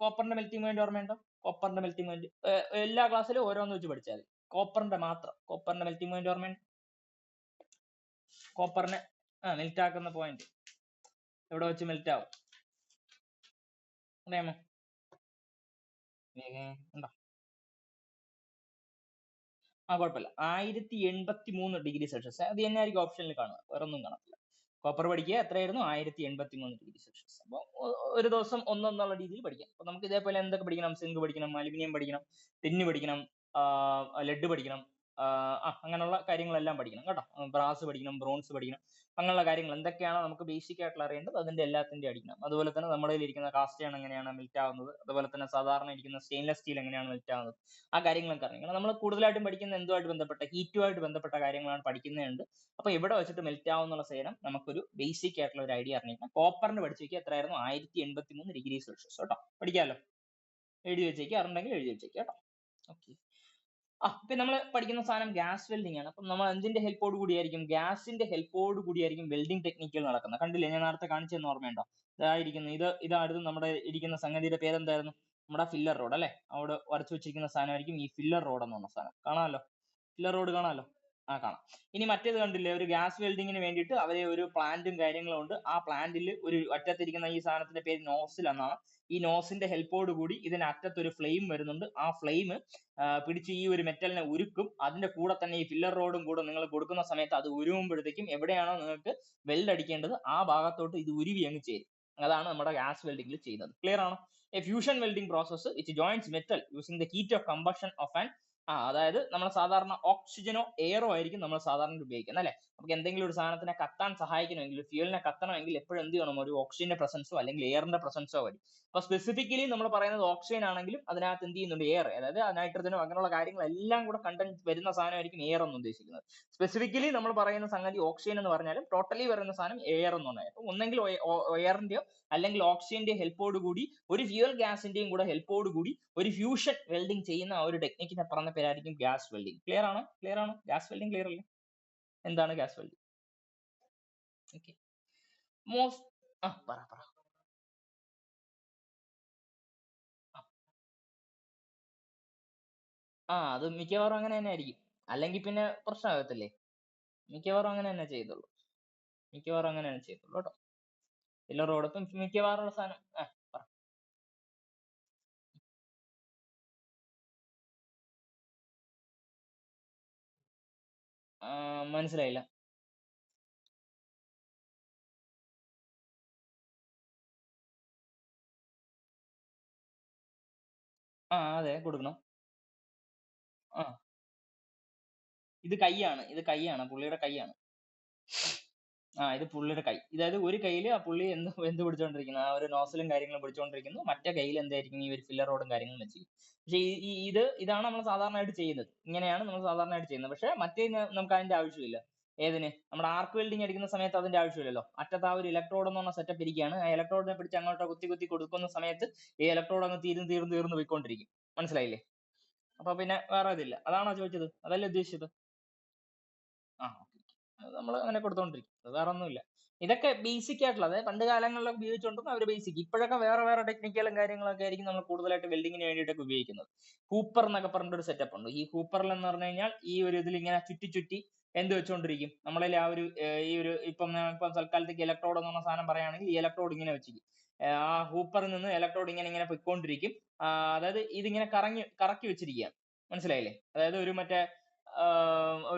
കോപ്പറിന്റെ മെൽറ്റിംഗ് പോയിന്റ് ഓർമ്മയുണ്ടോ? കോപ്പറിന്റെ മെൽറ്റിംഗ് പോയിന്റ് എല്ലാ ക്ലാസ്സിലും ഓരോന്ന് വെച്ച് പഠിച്ചാൽ മതി. കോപ്പറിന്റെ മെൽറ്റിംഗ് പോയിന്റ് ഓർമ്മയുണ്ട്? കോപ്പറിനെ മെൽറ്റ് ആക്കുന്ന പോയിന്റ് എവിടെ വെച്ച് മെൽറ്റ് ആവും അറിയാമോ? ഉണ്ടോ? കുഴപ്പമില്ല. 1083°C. അത് തന്നെ ആയിരിക്കും ഓപ്ഷനിൽ കാണുക, വേറെ ഒന്നും കാണത്തില്ല. കോപ്പർ പഠിക്കുക എത്രയായിരുന്നു? 1083°C. അപ്പൊ ഒരു ദിവസം ഒന്നൊന്നുള്ള രീതിയിൽ പഠിക്കാം. അപ്പൊ നമുക്ക് ഇതേപോലെ എന്തൊക്കെ പഠിക്കണം? സിങ്ക് പഠിക്കണം, അലുമിനിയം പഠിക്കണം, ടിന്ന് പഠിക്കണം, ലെഡ് പഠിക്കണം, അങ്ങനെയുള്ള കാര്യങ്ങളെല്ലാം പഠിക്കണം കേട്ടോ. ബ്രാസ് പഠിക്കണം, ബ്രോൺസ് പഠിക്കണം, അങ്ങനെയുള്ള കാര്യങ്ങൾ എന്തൊക്കെയാണോ നമുക്ക് ബേസിക് ആയിട്ടുള്ള അറിയേണ്ടത് അതിന്റെ എല്ലാത്തിന്റെ അടിക്കണം. അതുപോലെ തന്നെ നമ്മുടെ ഇരിക്കുന്ന കാസ്റ്റ് അയൺ എങ്ങനെയാണ് മെൽറ്റ് ആവുന്നത്, അതുപോലെ തന്നെ സാധാരണ ഇരിക്കുന്ന സ്റ്റെയിൻലെസ് സ്റ്റീൽ എങ്ങനെയാണ് മെൽറ്റ് ആവുന്നത്, ആ കാര്യങ്ങളൊക്കെ അറിയണം. നമ്മൾ കൂടുതലായിട്ടും പഠിക്കുന്ന എന്തുമായിട്ട് ബന്ധപ്പെട്ട, ഹീറ്റുമായിട്ട് ബന്ധപ്പെട്ട കാര്യങ്ങളാണ് പഠിക്കുന്നുണ്ട്. അപ്പൊ ഇവിടെ വെച്ചിട്ട് മെൽറ്റ് ആവുന്നുള്ള സാധനം നമുക്കൊരു ബേസിക് ആയിട്ടുള്ള ഒരു ഐഡിയ അറിഞ്ഞിരിക്കണം. കോപ്പറിന് പഠിച്ചു വെക്കുക എത്രയായിരുന്നു? 1083°C കേട്ടോ. പഠിക്കാമല്ലോ, എഴുതി വെച്ചേക്ക്, അറിഞ്ഞെങ്കിൽ എഴുതി വെച്ചേക്ക് കേട്ടോ. ഓക്കെ. പിന്നെ നമ്മൾ പഠിക്കുന്ന സാധനം ഗ്യാസ് വെൽഡിംഗ് ആണ്. അപ്പം നമ്മൾ എന്തിന്റെ ഹെൽപ്പോട് കൂടിയായിരിക്കും? ഗ്യാസിന്റെ ഹെൽപ്പോട് കൂടിയായിരിക്കും വെൽഡിംഗ് ടെക്നിക്കുകൾ നടക്കുന്നത്. കണ്ടില്ലേ, ഞാൻ നേരത്തെ കാണിച്ചെന്ന് ഓർമ്മയുണ്ടോ? ഇതായിരിക്കുന്നു, ഇതായിരുന്നു നമ്മുടെ ഇരിക്കുന്ന സംഗതിയുടെ പേരെന്തായിരുന്നു? നമ്മുടെ ഫില്ലർ റോഡ് അല്ലെ. അവിടെ വരച്ചു വെച്ചിരിക്കുന്ന സാധനമായിരിക്കും ഈ ഫില്ലർ റോഡ് എന്ന് പറഞ്ഞ സാധനം. കാണാമല്ലോ, ഫില്ലർ റോഡ് കാണാമല്ലോ. കാണാം. ഇനി മറ്റേത് കണ്ടില്ലേ, ഒരു ഗ്യാസ് വെൽഡിങ്ങിന് വേണ്ടിയിട്ട് അവരെ ഒരു പ്ലാന്റും കാര്യങ്ങളും ഉണ്ട്. ആ പ്ലാന്റിൽ ഒരു അറ്റത്തിരിക്കുന്ന ഈ സാധനത്തിന്റെ പേര് നോസിൽ എന്നാണ്. ഈ നോസിന്റെ ഹെൽപ്പോട് കൂടി ഇതിന് അറ്റത്ത് ഒരു ഫ്ലെയിം വരുന്നുണ്ട്. ആ ഫ്ലെയിം പിടിച്ച് ഈ ഒരു മെറ്റലിനെ ഉരുക്കും. അതിന്റെ കൂടെ തന്നെ ഈ ഫില്ലർ റോഡും കൂടെ നിങ്ങൾ കൊടുക്കുന്ന സമയത്ത് അത് ഉരുവുമ്പോഴത്തേക്കും എവിടെയാണോ നിങ്ങൾക്ക് വെൽഡ് അടിക്കേണ്ടത് ആ ഭാഗത്തോട്ട് ഇത് ഉരുവി അങ്ങ് ചേരും. അതാണ് നമ്മുടെ ഗ്യാസ് വെൽഡിങ്ങിൽ ചെയ്യുന്നത്. ക്ലിയർ ആണോ? A fusion welding process which joints metal using the heat of combustion of an അതായത് നമ്മൾ സാധാരണ ഓക്സിജനോ എയറോ ആയിരിക്കും നമ്മൾ സാധാരണ ഉപയോഗിക്കുന്നത് അല്ലെ. നമുക്ക് എന്തെങ്കിലും ഒരു സാധനത്തിനെ കത്താൻ സഹായിക്കണമെങ്കിൽ, ഫ്യൂവലിനെ കത്തണമെങ്കിൽ എപ്പോഴും എന്ത് ചെയ്യണം? ഒരു ഓക്സിജന്റെ പ്രസൻസോ അല്ലെങ്കിൽ എയറിന്റെ പ്രസൻസോ വരും. അപ്പൊ സ്പെസിഫിക്കലി നമ്മൾ പറയുന്നത് ഓക്സിജൻ ആണെങ്കിലും അതിനകത്ത് എന്ത് ചെയ്യുന്നുണ്ട്? എയർ, അതായത് നൈട്രജനോ അങ്ങനെയുള്ള കാര്യങ്ങളെല്ലാം കൂടെ കണ്ടന്റ് വരുന്ന സാധനമായിരിക്കും എയർ എന്ന് ഉദ്ദേശിക്കുന്നത്. സ്പെസിഫിക്കലി നമ്മൾ പറയുന്ന സംഗതി ഓക്സിജൻ എന്ന് പറഞ്ഞാലും ടോട്ടലി പറയുന്ന സാധനം എയർ എന്ന് പറഞ്ഞാൽ ഒന്നെങ്കിൽ എയറിന്റെയോ അല്ലെങ്കിൽ ഓക്സിജന്റെ ഹെൽപ്പോട് കൂടി ഒരു ഫ്യൂവൽ ഗ്യാസിന്റെയും കൂടെ ഹെൽപ്പോട് കൂടി ഒരു ഫ്യൂഷൻ വെൽഡിംഗ് ചെയ്യുന്ന ആ ഒരു ടെക്നിക്കിനെ പറഞ്ഞ പേരായിരിക്കും ഗ്യാസ് വെൽഡിംഗ്. ക്ലിയർ ആണോ? ഗ്യാസ് വെൽഡിംഗ് ക്ലിയർ അല്ലേ? എന്താണ് ഗ്യാസ് വെൽഡിംഗ്? ഓക്കെ. മോസ്റ്റ് പറ പറ. അത് മിക്കവാറും അങ്ങനെ തന്നെ ആയിരിക്കും. അല്ലെങ്കിൽ പിന്നെ പ്രശ്നമാകത്തില്ലേ? മിക്കവാറും അങ്ങനെ തന്നെ ചെയ്തുള്ളൂ. മിക്കവാറും അങ്ങനെ തന്നെ ചെയ്തുള്ളൂ കേട്ടോ. എല്ലാവരോടൊപ്പം മിക്കവാറും ഉള്ള സാധനം പറ. മനസ്സിലായില്ല. അതെ കൊടുക്കണം. ആ ഇത് കൈയാണ് പുള്ളിയുടെ കൈയാണ്. ഇത് പുള്ളിയുടെ കൈ. അതായത് ഒരു കയ്യില് ആ പുള്ളി എന്ത് പിടിച്ചോണ്ടിരിക്കുന്നു, ആ ഒരു നോസലും കാര്യങ്ങളും പിടിച്ചോണ്ടിരിക്കുന്നു. മറ്റേ കയ്യിൽ എന്തായിരിക്കും ഈ ഒരു ഫില്ലർ റോഡും കാര്യങ്ങളും വെച്ചിരിക്കും. പക്ഷെ ഇതാണ് നമ്മൾ സാധാരണയായിട്ട് ചെയ്യുന്നത്. ഇങ്ങനെയാണ് നമ്മൾ സാധാരണയായിട്ട് ചെയ്യുന്നത്. പക്ഷെ നമുക്ക് അതിന്റെ ആവശ്യമില്ല. ഏതിന്? നമ്മുടെ ആർക്ക് വെൽഡിങ് അടിക്കുന്ന സമയത്ത് അതിന്റെ ആവശ്യമില്ലല്ലോ. അറ്റത്ത് ആ ഒരു ഇലക്ട്രോഡ് എന്ന് പറഞ്ഞ സെറ്റപ്പ് ഇരിക്കുകയാണ്. ആ ഇലക്ട്രോഡിനെ പിടിച്ച് അങ്ങോട്ട് കുത്തി കുത്തി കൊടുക്കുന്ന സമയത്ത് ഈ ഇലക്ട്രോഡ് അങ്ങ് തീർന്ന് പോയിക്കൊണ്ടിരിക്കും. മനസ്സിലായില്ലേ? അപ്പൊ പിന്നെ വേറെ ഇതില്ല. അതാണോ ചോദിച്ചത്? അതല്ലേ ഉദ്ദേശിച്ചത്? ഓക്കെ. അത് നമ്മൾ അങ്ങനെ കൊടുത്തോണ്ടിരിക്കും. അത് വേറെ ഒന്നുമില്ല. ഇതൊക്കെ ബേസിക് ആയിട്ടുള്ള, അതായത് പണ്ട് കാലങ്ങളിലൊക്കെ ഉപയോഗിച്ചുകൊണ്ടിരുന്ന ഒരു ബേസിക്. ഇപ്പോഴൊക്കെ വേറെ ടെക്നിക്കലും കാര്യങ്ങളൊക്കെ ആയിരിക്കും നമ്മൾ കൂടുതലായിട്ട് വെൽഡിങ്ങിന് വേണ്ടിയിട്ടൊക്കെ ഉപയോഗിക്കുന്നത്. ഹൂപ്പർ എന്നൊക്കെ പറഞ്ഞിട്ട് ഒരു സെറ്റപ്പ് ഉണ്ട്. ഈ ഹൂപ്പറിൽ എന്ന് പറഞ്ഞു കഴിഞ്ഞാൽ ഈ ഒരു ഇതിൽ ഇങ്ങനെ ചുറ്റി എന്ത് വെച്ചുകൊണ്ടിരിക്കും, നമ്മളിൽ ആ ഒരു ഈ ഒരു ഇപ്പം തൽക്കാലത്തേക്ക് ഇലക്ട്രോഡ് എന്ന് പറഞ്ഞ സാധനം പറയുകയാണെങ്കിൽ ഈ ഇലക്ട്രോഡ് ഇങ്ങനെ വെച്ചിരിക്കും. ആ ഹൂപ്പറിൽ നിന്ന് ഇലക്ട്രോഡ് ഇങ്ങനെ പൊയ്ക്കൊണ്ടിരിക്കും. അതായത് ഇതിങ്ങനെ കറക്കി വെച്ചിരിക്കുകയാണ്. മനസ്സിലായില്ലേ? അതായത് ഒരു മറ്റേ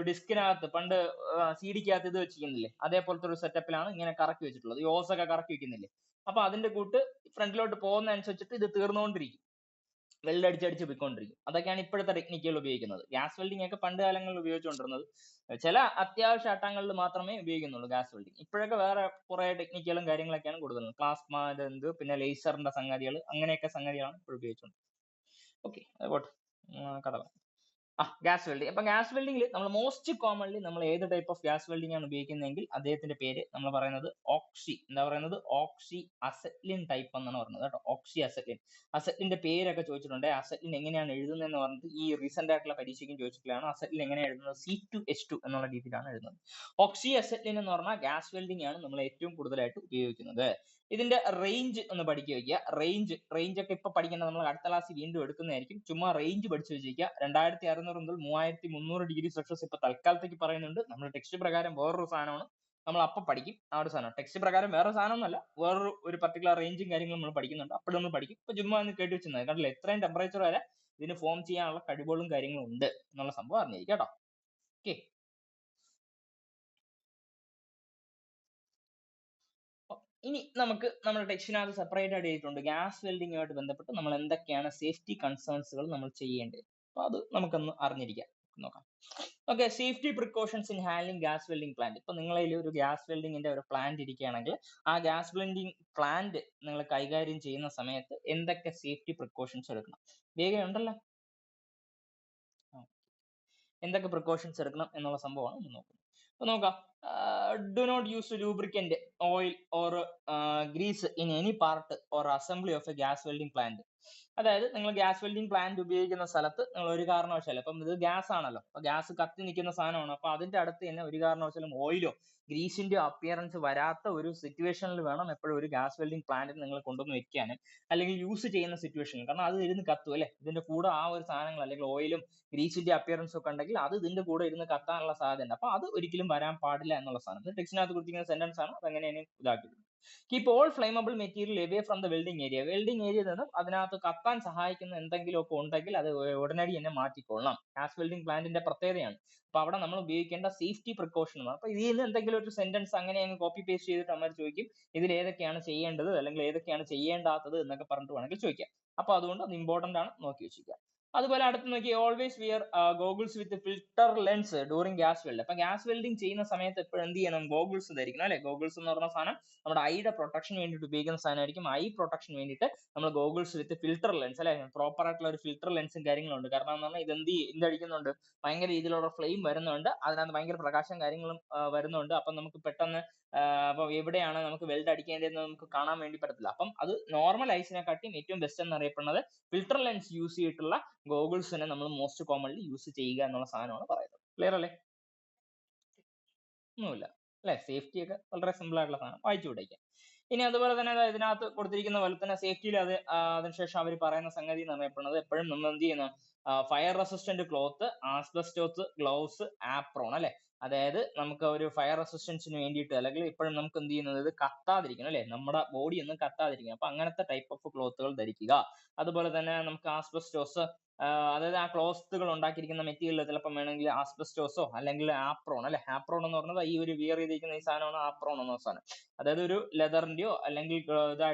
ഡിസ്കിനകത്ത് പണ്ട് CD-ക്കകത്ത് ഇത് വെച്ചിരിക്കുന്നില്ലേ, അതേപോലത്തെ ഒരു സെറ്റപ്പിലാണ് ഇങ്ങനെ കറക്കി വെച്ചിട്ടുള്ളത്. ഈ ഓസ് ഒക്കെ കറക്കി വെക്കുന്നില്ലേ. അപ്പൊ അതിന്റെ കൂട്ട് ഫ്രണ്ടിലോട്ട് പോകുന്ന അനുസരിച്ചിട്ട് ഇത് തീർന്നുകൊണ്ടിരിക്കും. വെൽഡ് അടിച്ചടിച്ച് പോയിക്കൊണ്ടിരിക്കും. അതൊക്കെയാണ് ഇപ്പോഴത്തെ ടെക്നിക്കുകൾ ഉപയോഗിക്കുന്നത്. ഗ്യാസ് വെൽഡിംഗ് ഒക്കെ പണ്ട് കാലങ്ങളിൽ ഉപയോഗിച്ചുകൊണ്ടിരുന്നത് ചില അത്യാവശ്യ ഘട്ടങ്ങളിൽ മാത്രമേ ഉപയോഗിക്കുന്നുള്ളൂ ഗ്യാസ് വെൽഡിംഗ്. ഇപ്പോഴൊക്കെ വേറെ കുറെ ടെക്നിക്കുകളും കാര്യങ്ങളൊക്കെയാണ് കൂടുതൽ. പ്ലാസ്മ പിന്നെ ലേസറിന്റെ സംഗതികൾ, അങ്ങനെയൊക്കെ സംഗതികളാണ് ഇപ്പോൾ ഉപയോഗിച്ചുകൊണ്ടിരിക്കുന്നത്. ഓക്കെ, അത് പോട്ടെ. കഥ ഗ്യാസ് വെൽഡിംഗ്. അപ്പൊ ഗ്യാസ് വെൽഡിംഗിൽ നമ്മൾ മോസ്റ്റ് കോമൺലി നമ്മൾ ഏത് ടൈപ്പ് ഓഫ് ഗ്യാസ് വെൽഡിംഗ് ആണ് ഉപയോഗിക്കുന്നതെങ്കിൽ അദ്ദേഹത്തിന്റെ പേര് നമ്മൾ പറയുന്നത് ഓക്സി അസെറ്റ്ലിൻ ടൈപ്പ് എന്നാണ് പറയുന്നത് കേട്ടോ. ഓക്സി അസെറ്റ്ലിൻ. അസെറ്റ്ലിന്റെ പേരൊക്കെ ചോദിച്ചിട്ടുണ്ട്. അസെറ്റ്ലിൻ എങ്ങനെയാണ് എഴുതുന്നതെന്ന് പറഞ്ഞിട്ട് ഈ റീസെന്റ് ആയിട്ടുള്ള പരീക്ഷയ്ക്കും ചോദിച്ചിട്ടുള്ളതാണ്. അസെറ്റ്ലിൻ എങ്ങനെയാണ് എഴുതുന്നത്? C2H2 എന്നുള്ള രീതിയിലാണ് എഴുതുന്നത്. ഓക്സി അസെറ്റ്ലിൻ എന്ന് പറഞ്ഞാൽ ഗ്യാസ് വെൽഡിംഗ് ആണ് നമ്മൾ ഏറ്റവും കൂടുതലായിട്ട് ഉപയോഗിക്കുന്നത്. ഇതിന്റെ റേഞ്ച് ഒന്ന് പഠിച്ചു വെക്കുക. റേഞ്ച് ഒക്കെ ഇപ്പൊ പഠിക്കേണ്ട, നമ്മൾ അടുത്ത ക്ലാസ്സിൽ വീണ്ടും എടുക്കുന്നതായിരിക്കും. ചുമ്മാ റേഞ്ച് പഠിച്ചു വെച്ചിരിക്കുക. 2600 മുതൽ 3300 ഡിഗ്രി സെൽഷ്യസ് ഇപ്പൊ തൽക്കാലത്തേക്ക് പറയുന്നുണ്ട്. നമ്മുടെ ടെക്സ്റ്റ് പ്രകാരം വേറൊരു സാധനമാണ്, നമ്മൾ അപ്പൊ പഠിക്കും ആ ഒരു സാധനം. ടെക്സ്റ്റ് പ്രകാരം വേറെ സാധനം ഒന്നല്ല, വേറൊരു പർട്ടിക്കുലർ റേഞ്ചും കാര്യങ്ങളും നമ്മൾ പഠിക്കുന്നുണ്ട്. അപ്പോൾ നമ്മൾ പഠിക്കും. ഇപ്പൊ ചുമ്മാ ഒന്ന് കേട്ട് വെച്ചാൽ കണ്ടില്ല, എത്രയും ടെമ്പറേച്ചർ വരെ ഇതിന് ഫോം ചെയ്യാനുള്ള കഴിവുകളും കാര്യങ്ങളും ഉണ്ട് എന്നുള്ള സംഭവം അറിഞ്ഞിരിക്കും കേട്ടോ. ഓക്കെ. ഇനി നമുക്ക് നമ്മുടെ ടെക്സ്റ്റിനകത്ത് സെപ്പറേറ്റ് ആയിട്ട് ചെയ്തിട്ടുണ്ട് ഗ്യാസ് വെൽഡിങ്ങുമായിട്ട് ബന്ധപ്പെട്ട് നമ്മൾ എന്തൊക്കെയാണ് സേഫ്റ്റി കൺസേൺസുകൾ നമ്മൾ ചെയ്യേണ്ടത്. അപ്പൊ അത് നമുക്കൊന്ന് അറിഞ്ഞിരിക്കാം. നോക്കാം. Okay, safety precautions in handling gas welding plant. ഇപ്പൊ നിങ്ങളതിൽ ഒരു ഗ്യാസ് വെൽഡിങ്ങിന്റെ ഒരു പ്ലാന്റ് ഇരിക്കുകയാണെങ്കിൽ ആ ഗ്യാസ് വെൽഡിംഗ് പ്ലാന്റ് നിങ്ങൾ കൈകാര്യം ചെയ്യുന്ന സമയത്ത് എന്തൊക്കെ സേഫ്റ്റി പ്രിക്കോഷൻസ് എടുക്കണം? വേഗം ഉണ്ടല്ലോ. എന്തൊക്കെ പ്രിക്കോഷൻസ് എടുക്കണം എന്നുള്ള സംഭവമാണ് ഒന്ന് നോക്കുന്നത്. അപ്പൊ നോക്കാം. Do not use lubricant, oil or grease in any part or assembly of a gas welding plant. അതായത് നിങ്ങൾ ഗ്യാസ് വെൽഡിംഗ് പ്ലാന്റ് ഉപയോഗിക്കുന്ന സ്ഥലത്ത് നിങ്ങൾ ഒരു കാരണവശാലും, ഇപ്പം ഇത് ഗ്യാസ് ആണല്ലോ, അപ്പൊ ഗ്യാസ് കത്തി നിൽക്കുന്ന സാധനമാണ്, അപ്പൊ അതിന്റെ അടുത്ത് തന്നെ ഒരു കാരണവശാലും ഓയിലോ ഗ്രീസിന്റെ അപ്പിയറൻസ് വരാത്ത ഒരു സിറ്റുവേഷനിൽ വേണം എപ്പോഴും ഒരു ഗ്യാസ് വെൽഡിംഗ് പ്ലാന്റ് നിങ്ങൾ കൊണ്ടുവന്ന് വെക്കാനും, അല്ലെങ്കിൽ യൂസ് ചെയ്യുന്ന സിറ്റുവേഷനിൽ. കാരണം അത് ഇരുന്ന് കത്തും അല്ലെ, ഇതിന്റെ കൂടെ ആ ഒരു സാധനങ്ങൾ അല്ലെങ്കിൽ ഓയിലും ഗ്രീസിന്റെ അപ്പിയറൻസ് ഒക്കെ ഉണ്ടെങ്കിൽ അത് ഇതിന്റെ കൂടെ ഇരുന്ന് കത്താനുള്ള സാധ്യത. അപ്പൊ അത് ഒരിക്കലും വരാൻ പാടില്ല എന്നുള്ള സാധനം ടെക്സ്റ്റിനകത്ത് കൊടുത്തിരിക്കുന്ന സെന്റൻസ് ആണ്. അത് എങ്ങനെയാണ് ഇതാക്കിയിട്ടുണ്ട്. Keep all flammable material away from the welding area. Welding ഏരിയയിൽ നിന്നും അതിനകത്ത് കത്താൻ സഹായിക്കുന്ന എന്തെങ്കിലും ഒക്കെ ഉണ്ടെങ്കിൽ അത് ഉടനടി തന്നെ മാറ്റിക്കൊള്ളണം. ഗ്യാസ് വെൽഡിംഗ് പ്ലാന്റിന്റെ പ്രത്യേകതയാണ്. അപ്പൊ അവിടെ നമ്മൾ ഉപയോഗിക്കേണ്ട സേഫ്റ്റി പ്രിക്കോഷൻ. അപ്പൊ ഇതിൽ നിന്ന് എന്തെങ്കിലും ഒരു സെന്റൻസ് അങ്ങനെ അങ്ങ് കോപ്പി പേസ്റ്റ് ചെയ്തിട്ട് അമ്മ ചോദിക്കും ഇതിൽ ഏതൊക്കെയാണ് ചെയ്യേണ്ടത് അല്ലെങ്കിൽ ഏതൊക്കെയാണ് ചെയ്യേണ്ടാത്തത് എന്നൊക്കെ പറഞ്ഞിട്ട് വേണമെങ്കിൽ ചോദിക്കാം. അപ്പൊ അതുകൊണ്ട് അത് ഇമ്പോർട്ടന്റ് ആണ്, നോക്കി വെച്ചിരിക്കുക. അതുപോലെ അടുത്ത് നോക്കി, always wear goggles with filter lens during gas weld. അപ്പൊ ഗ്യാസ് വെൽഡിംഗ് ചെയ്യുന്ന സമയത്ത് എപ്പോഴും എന്ത് ചെയ്യണം? ഗോഗിൾസ് ധരിക്കണം അല്ലെ. ഗോഗിൾസ് എന്ന് പറഞ്ഞ സാധനം നമ്മുടെ ഐയുടെ പ്രൊട്ടക്ഷൻ വേണ്ടിയിട്ട് ഉപയോഗിക്കുന്ന സാധനമായിരിക്കും. ഐ പ്രൊട്ടക്ഷൻ വേണ്ടിയിട്ട് നമ്മൾ ഗോഗിൾസ് വിത്ത് ഫിൽട്ടർ ലെൻസ് അല്ലെ, പ്രോപ്പർ ആയിട്ടുള്ള ഒരു ഫിൽട്ടർ ലെൻസും കാര്യങ്ങളും ഉണ്ട്. കാരണം എന്ന് പറഞ്ഞാൽ ഇതടിക്കുന്നുണ്ട്, ഭയങ്കര രീതിയിലുള്ള ഫ്ലെയിം വരുന്നുണ്ട്, അതിനകത്ത് ഭയങ്കര പ്രകാശം കാര്യങ്ങളും വരുന്നുണ്ട്. അപ്പം നമുക്ക് പെട്ടെന്ന് അപ്പൊ എവിടെയാണ് നമുക്ക് വെൽഡ് അടിക്കേണ്ടതെന്ന് നമുക്ക് കാണാൻ വേണ്ടി പറ്റത്തില്ല. അപ്പം അത് നോർമൽ ഐസിനെക്കാട്ടിയും ഏറ്റവും ബെസ്റ്റ് എന്നറിയപ്പെടുന്നത് ഫിൽട്ടർ ലെൻസ് യൂസ് ചെയ്തിട്ടുള്ള ഗോഗിൾസിനെ നമ്മൾ മോസ്റ്റ് കോമൺലി യൂസ് ചെയ്യുക എന്നുള്ള സാധനമാണ് പറയുന്നത്. ക്ലിയർ അല്ലേ? ഒന്നുമില്ല. അല്ലെ? സേഫ്റ്റി ഒക്കെ വളരെ സിമ്പിൾ ആയിട്ടുള്ള സാധനം, വായിച്ചു പിടിക്കാം. ഇനി അതുപോലെ തന്നെ ഇതിനകത്ത് കൊടുത്തിരിക്കുന്ന പോലെ തന്നെ സേഫ്റ്റിയിൽ അതിനുശേഷം അവർ പറയുന്ന സംഗതി എന്ന് പറയപ്പെടുന്നത് എപ്പോഴും നമ്മൾ എന്ത് ചെയ്യുന്ന fire resistant cloth, asbestos, gloves, apron അല്ലെ. അതായത് നമുക്ക് ഒരു ഫയർ റെസിസ്റ്റൻസിന് വേണ്ടിയിട്ട് അല്ലെങ്കിൽ എപ്പോഴും നമുക്ക് എന്ത് ചെയ്യുന്നത് ഇത് കത്താതിരിക്കണം അല്ലെ, നമ്മുടെ ബോഡി ഒന്നും കത്താതിരിക്കണം. അപ്പൊ അങ്ങനത്തെ ടൈപ്പ് ഓഫ് ക്ലോത്തുകൾ ധരിക്കുക. അതുപോലെ തന്നെ നമുക്ക് ആസ്ബസ്റ്റോസ്, അതായത് ആ ക്ലോത്തുകൾ ഉണ്ടാക്കിയിരിക്കുന്ന മെറ്റീരിയൽ ചിലപ്പോൾ വേണമെങ്കിൽ ആസ്ബസ്റ്റോസോ അല്ലെങ്കിൽ ആപ്രോൺ അല്ലെ. ആപ്രോൺ എന്ന് പറഞ്ഞത് ഈ ഒരു വിയർ ചെയ്തിരിക്കുന്ന ഈ സാധനമാണ് ആപ്രോൺ എന്ന സാധനം. അതായത് ഒരു ലെതറിന്റെയോ അല്ലെങ്കിൽ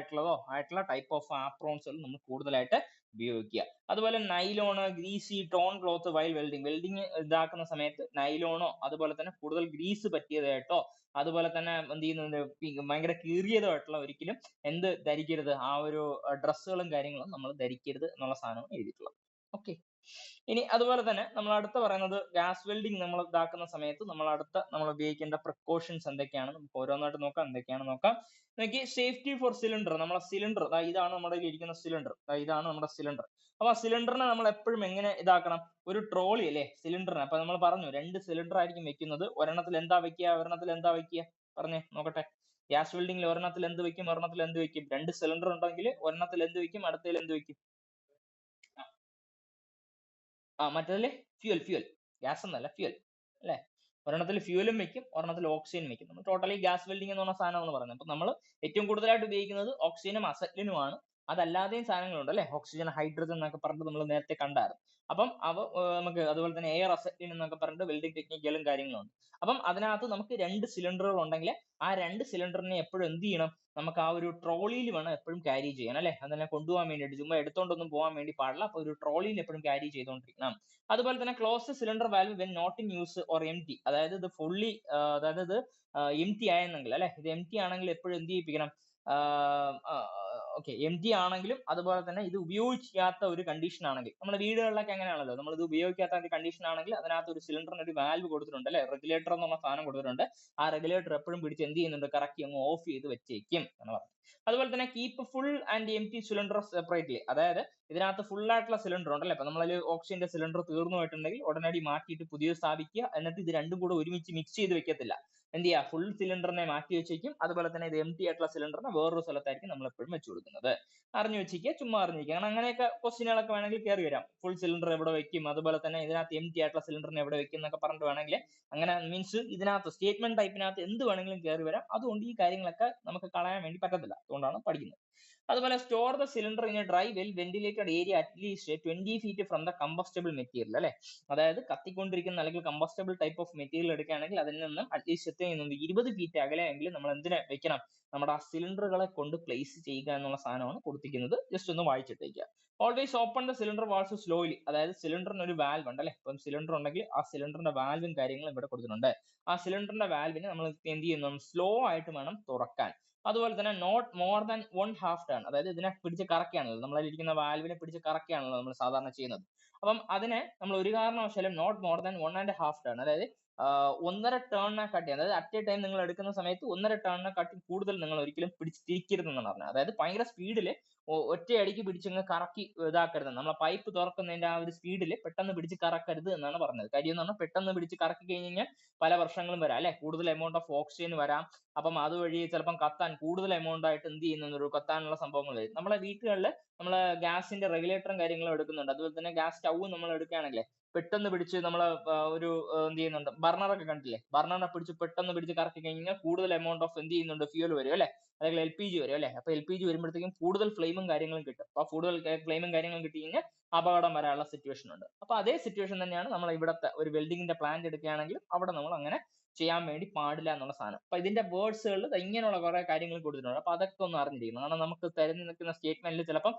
ആയിട്ടുള്ള ടൈപ്പ് ഓഫ് ആപ്രോൺസുകൾ നമ്മൾ കൂടുതലായിട്ട് ഉപയോഗിക്കുക. അതുപോലെ nylon, greasy, torn cloth while welding ഇതാക്കുന്ന സമയത്ത് നൈലോണോ അതുപോലെ തന്നെ കൂടുതൽ ഗ്രീസ് പറ്റിയതായിട്ടോ അതുപോലെ തന്നെ എന്ത് ചെയ്യുന്നത് ഭയങ്കര കീറിയതോ ആയിട്ടുള്ള ഒരിക്കലും എന്ത് ധരിക്കരുത്, ആ ഒരു ഡ്രസ്സുകളും കാര്യങ്ങളും നമ്മൾ ധരിക്കരുത് എന്നുള്ള സാധനമാണ് എഴുതിയിട്ടുള്ളത്. ഓക്കെ. ഇനി അതുപോലെ തന്നെ നമ്മൾ അടുത്ത പറയുന്നത് ഗ്യാസ് വെൽഡിങ് നമ്മൾ ഇതാക്കുന്ന സമയത്ത് നമ്മൾ ഉപയോഗിക്കേണ്ട പ്രിക്കോഷൻസ് എന്തൊക്കെയാണ്, നമുക്ക് ഓരോന്നായിട്ട് നോക്കാം. എന്തൊക്കെയാണ് നോക്കാം. നോക്കി, സേഫ്റ്റി ഫോർ സിലിണ്ടർ. നമ്മളെ സിലിണ്ടർ ഇതാണ് നമ്മുടെ ഇരിക്കുന്ന സിലിണ്ടർ, ഇതാണ് നമ്മുടെ സിലിണ്ടർ. അപ്പൊ ആ സിലിണ്ടറിനെ നമ്മൾ എപ്പോഴും എങ്ങനെ ഇതാക്കണം, ഒരു ട്രോളി അല്ലേ സിലിണ്ടറിന്. അപ്പൊ നമ്മൾ പറഞ്ഞു 2 സിലിണ്ടർ ആയിരിക്കും വെക്കുന്നത്. ഒരെണ്ണത്തിൽ എന്താ വെക്കുക, ഒരെണ്ണത്തിൽ എന്താ വെക്കുക, പറഞ്ഞേ നോക്കട്ടെ. ഗ്യാസ് വെൽഡിംഗിൽ ഒരെണ്ണത്തിൽ എന്ത് വെക്കും, ഒരെണ്ണത്തിൽ എന്ത് വെക്കും? 2 സിലിണ്ടർ ഉണ്ടെങ്കിൽ ഒരെണ്ണത്തിൽ എന്ത് വെക്കും, അടുത്തതിൽ എന്ത് വെക്കും? മറ്റേതില് ഫ്യൂൽ ഗ്യാസ് എന്നല്ല ഫ്യൂൽ അല്ലെ. ഒരെണ്ണത്തിൽ ഫ്യൂലും വെക്കും, ഒരെണ്ണത്തിൽ ഓക്സിജൻ വെക്കും. നമ്മൾ ടോട്ടലി ഗ്യാസ് വെൽഡിംഗ് എന്ന് പറഞ്ഞ സാധനം എന്ന് പറയുന്നത്. അപ്പൊ നമ്മൾ ഏറ്റവും കൂടുതലായിട്ട് ഉപയോഗിക്കുന്നത് ഓക്സിജനും അസറ്റിനുമാണ്. അതല്ലാതെയും സാധനങ്ങളുണ്ട് അല്ലെ, ഓക്സിജൻ, ഹൈഡ്രജൻ എന്നൊക്കെ പറഞ്ഞിട്ട് നമ്മൾ നേരത്തെ കണ്ടായിരുന്നു. അപ്പം നമുക്ക് അതുപോലെ തന്നെ എയർ അസറ്റിൻ എന്നൊക്കെ പറഞ്ഞിട്ട് വെൽഡിംഗ് ടെക്നിക്കുകളും കാര്യങ്ങളും ഉണ്ട്. അപ്പം അതിനകത്ത് നമുക്ക് 2 സിലിണ്ടറുകൾ ഉണ്ടെങ്കിൽ ആ 2 സിലിണ്ടറിനെ എപ്പോഴും എന്ത് ചെയ്യണം, നമുക്ക് ആ ഒരു ട്രോളിയിൽ വേണം എപ്പോഴും ക്യാരി ചെയ്യാൻ അല്ലെ. അതിനെ കൊണ്ടുപോകാൻ വേണ്ടിയിട്ട് ചുമ്മാ എടുത്തോണ്ടൊന്നും പോകാൻ വേണ്ടി പാടില്ല. അപ്പൊ ഒരു ട്രോളിയിൽ എപ്പോഴും ക്യാരി ചെയ്തുകൊണ്ടിരിക്കണം. അതുപോലെ തന്നെ close cylinder valve when not in use or empty. അതായത് ഇത് ഫുള്ളി അതായത് ഇത് എം ടി ആയെന്നെങ്കിൽ അല്ലെ, ഇത് എം ടി ആണെങ്കിൽ എപ്പോഴും എന്ത് ചെയ്യിപ്പിക്കണം, ഓക്കെ, എം ടി ആണെങ്കിലും അതുപോലെ തന്നെ ഇത് ഉപയോഗിക്കാത്ത ഒരു കണ്ടീഷൻ ആണെങ്കിൽ, നമ്മുടെ വീടുകളിലൊക്കെ എങ്ങനെയാണല്ലോ, നമ്മൾ ഇത് ഉപയോഗിക്കാത്ത ഒരു കണ്ടീഷൻ ആണെങ്കിൽ അതിനകത്ത് ഒരു സിലിണ്ടറിന് ഒരു വാൽവ് കൊടുത്തിട്ടുണ്ട് അല്ലെ, റെഗുലേറ്റർ എന്നുള്ള സാധനം കൊടുത്തിട്ടുണ്ട്. ആ റെഗുലേറ്റർ എപ്പോഴും പിടിച്ച് എന്ത് ചെയ്യുന്നുണ്ട്, കറക്റ്റ് അങ്ങ് ഓഫ് ചെയ്ത് വെച്ചേക്കും എന്ന് പറഞ്ഞു. അതുപോലെ തന്നെ keep full and M T cylinder separately. അതായത് ഇതിനകത്ത് ഫുൾ ആയിട്ടുള്ള സിലിണ്ടർ ഉണ്ടല്ലേ, അപ്പൊ നമ്മളതിൽ ഓക്സിജന്റെ സിലിണ്ടർ തീർന്നു പോയിട്ടുണ്ടെങ്കിൽ ഉടനടി മാറ്റിയിട്ട് പുതിയത് സ്ഥാപിക്കുക. എന്നിട്ട് ഇത് രണ്ടും കൂടെ ഒരുമിച്ച് മിക്സ് ചെയ്ത് വെക്കത്തില്ല. എന്ത് ചെയ്യുക, ഫുൾ സിലിണ്ടറിനെ മാറ്റി വെച്ചേക്കും. അതുപോലെ തന്നെ ഇത് എം ടി ആയിട്ടുള്ള സിലിണ്ടറിനെ വേറൊരു സ്ഥലത്തായിരിക്കും നമ്മൾ എപ്പോഴും വെച്ചു കൊടുക്കുന്നത്. അറിഞ്ഞു വെച്ചിരിക്കുക, ചുമ്മാ അറിഞ്ഞിരിക്കുക. കാരണം അങ്ങനെയൊക്കെ ക്വസ്റ്റ്യനുകളൊക്കെ വേണമെങ്കിൽ കയറി വരാം. ഫുൾ സിലിണ്ടർ എവിടെ വെക്കും, അതുപോലെ തന്നെ ഇതിനകത്ത് എം ടി ആയിട്ടുള്ള സിലിണ്ടറിനെ എവിടെ വെക്കും എന്നൊക്കെ പറഞ്ഞിട്ട് വേണമെങ്കിൽ, അങ്ങനെ മീൻസ് ഇതിനകത്ത് സ്റ്റേറ്റ്മെന്റ് ടൈപ്പിനകത്ത് എന്ത് വേണമെങ്കിലും കയറി വരാം. അതുകൊണ്ട് ഈ കാര്യങ്ങളൊക്കെ നമുക്ക് കളയാൻ വേണ്ടി പറ്റത്തില്ല, അതുകൊണ്ടാണ് പഠിക്കുന്നത്. അതുപോലെ store the cylinder in A dry well ventilated area at least 20 feet from the combustible material അല്ലെ. അതായത് കത്തിക്കൊണ്ടിരിക്കുന്ന അല്ലെങ്കിൽ കമ്പസ്റ്റബിൾ ടൈപ്പ് ഓഫ് മെറ്റീരിയൽ എടുക്കുകയാണെങ്കിൽ അതിൽ നിന്നും അറ്റ്ലീസ്റ്റ് 20 feet അകലെയെങ്കിലും നമ്മൾ എന്തിനെ വെക്കണം, നമ്മുടെ ആ സിലിണ്ടറുകളെ കൊണ്ട് പ്ലേസ് ചെയ്യുക എന്നുള്ള സാധനമാണ് കൊടുത്തിരിക്കുന്നത്. ജസ്റ്റ് ഒന്ന് വായിച്ചിട്ടേക്കുക. Always open the cylinder valves slowly. അതായത് സിലിണ്ടറിന് ഒരു വാൽവ് ഉണ്ട് അല്ലെ, ഇപ്പം സിലിണ്ടർ ഉണ്ടെങ്കിൽ ആ സിലിണ്ടറിന്റെ വാൽവും കാര്യങ്ങളും ഇവിടെ കൊടുത്തിട്ടുണ്ട്. ആ സിലിണ്ടറിന്റെ വാൽവിനെ നമ്മൾ എന്ത് ചെയ്യുന്നു, സ്ലോ ആയിട്ട് വേണം തുറക്കാൻ. അതുപോലെ തന്നെ നോട്ട് മോർ ദാൻ 1/2 ടേൺ. അതായത് ഇതിനെ പിടിച്ച് കറക്കുകയാണല്ലോ, നമ്മളതിലിരിക്കുന്ന വാൽവിനെ പിടിച്ച് കറക്കുകയാണല്ലോ നമ്മൾ സാധാരണ ചെയ്യുന്നത്. അപ്പം അതിനെ നമ്മൾ ഒരു കാരണവശാലും നോട്ട് മോർ ദാൻ 1.5 ടേൺ, അതായത് 1.5 ടേണിനെ കാട്ടി, അതായത് അറ്റ് എ ടൈം നിങ്ങൾ എടുക്കുന്ന സമയത്ത് 1.5 ടേണിനെ കാട്ടി കൂടുതൽ നിങ്ങൾ ഒരിക്കലും പിടിച്ച് തിരിക്കരുത് എന്നാണ് പറഞ്ഞത്. അതായത് ഭയങ്കര സ്പീഡിൽ ഒറ്റയടിക്ക് പിടിച്ചങ്ങ് കറക്കി ഇതാക്കരുത്. നമ്മളെ പൈപ്പ് തുറക്കുന്നതിന്റെ ആ ഒരു സ്പീഡിൽ പെട്ടെന്ന് പിടിച്ച് കറക്കരുത് എന്നാണ് പറഞ്ഞത്. കാര്യം എന്ന് പറഞ്ഞാൽ പെട്ടെന്ന് പിടിച്ച് കറക്കി കഴിഞ്ഞ് കഴിഞ്ഞാൽ പല പ്രശ്നങ്ങളും വരാം അല്ലെ, കൂടുതൽ എമൗണ്ട് ഓഫ് ഓക്സിജൻ വരാം. അപ്പം അതുവഴി ചിലപ്പം കത്താൻ കൂടുതൽ എമൗണ്ട് ആയിട്ട് എന്ത് ചെയ്യുന്ന കത്താനുള്ള സംഭവങ്ങൾ വരും. നമ്മളെ വീട്ടുകളിൽ നമ്മളെ ഗ്യാസിന്റെ റെഗുലേറ്ററും കാര്യങ്ങളും എടുക്കുന്നുണ്ട്. അതുപോലെ തന്നെ ഗ്യാസ് സ്റ്റൗവും നമ്മൾ എടുക്കുകയാണെങ്കിൽ പെട്ടെന്ന് പിടിച്ച് നമ്മൾ ഒരു എന്ത് ചെയ്യുന്നുണ്ട്, ബർണറൊക്കെ കണ്ടില്ലേ, ബർണറിനെ പിടിച്ച് പെട്ടെന്ന് പിടിച്ച് കറക്കി കഴിഞ്ഞാൽ കൂടുതൽ എമൗണ്ട് ഓഫ് എന്ത് ചെയ്യുന്നുണ്ട്, ഫ്യൂൽ വരും അല്ലെ, അല്ലെങ്കിൽ LPG വരും അല്ലെ. അപ്പൊ LPG വരുമ്പോഴത്തേക്കും കൂടുതൽ ഫ്ലെയിമും കാര്യങ്ങളും കിട്ടും. അപ്പൊ കൂടുതൽ ഫ്ലെയിമും കാര്യങ്ങളും കിട്ടി കഴിഞ്ഞാൽ അപകടം വരാനുള്ള സിറ്റുവേഷൻ ഉണ്ട്. അപ്പൊ അതേ സിറ്റുവേഷൻ തന്നെയാണ് നമ്മൾ ഇവിടുത്തെ ഒരു വെൽഡിങ്ങിന്റെ പ്ലാന്റ് എടുക്കുകയാണെങ്കിൽ അവിടെ നമ്മൾ അങ്ങനെ ചെയ്യാൻ വേണ്ടി പാടില്ല എന്നുള്ള സാധനം. അപ്പൊ ഇതിന്റെ വേർഡ്സുകളിൽ ഇങ്ങനെയുള്ള കുറെ കാര്യങ്ങൾ കൊടുത്തിട്ടുണ്ട്. അപ്പൊ അതൊക്കെ ഒന്ന് അറിഞ്ഞിരിക്കണം. കാരണം നമുക്ക് തരുന്ന നിൽക്കുന്ന സ്റ്റേറ്റ്മെന്റിൽ ചിലപ്പം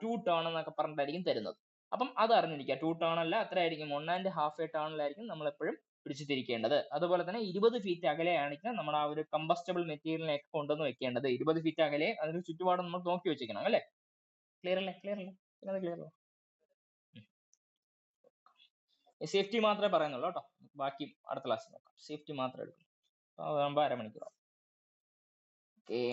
2 ടേൺ എന്നൊക്കെ പറഞ്ഞിട്ടായിരിക്കും തരുന്നത്. അപ്പം അത് അറിഞ്ഞിരിക്കുക. 2 ടേൺ അല്ല, അത്രയായിരിക്കും 1.5 ടേണിലായിരിക്കും നമ്മൾ എപ്പോഴും പിടിച്ചു തിരിക്കേണ്ടത്. അതുപോലെ തന്നെ 20 feet അകലെയാണെങ്കിൽ നമ്മൾ ആ ഒരു കമ്പസ്റ്റബിൾ മെറ്റീരിയലിനെ കൊണ്ടുവന്ന് വെക്കേണ്ടത്. 20 feet അകലെ അതിന് ചുറ്റുപാട് നമ്മൾ നോക്കി വെച്ചിരിക്കണം അല്ലെ. ക്ലിയർ അല്ലേ? ക്ലിയർ അല്ലേ? ക്ലിയർ അല്ലേ? സേഫ്റ്റി മാത്രമേ പറയുന്നുള്ളൂ കേട്ടോ, ബാക്കി അടുത്ത ക്ലാസ്സിൽ നോക്കാം. സേഫ്റ്റി മാത്രമേ എടുക്കും. അതാകുമ്പോൾ 1/2 മണിക്കൂർ. ഓക്കെ.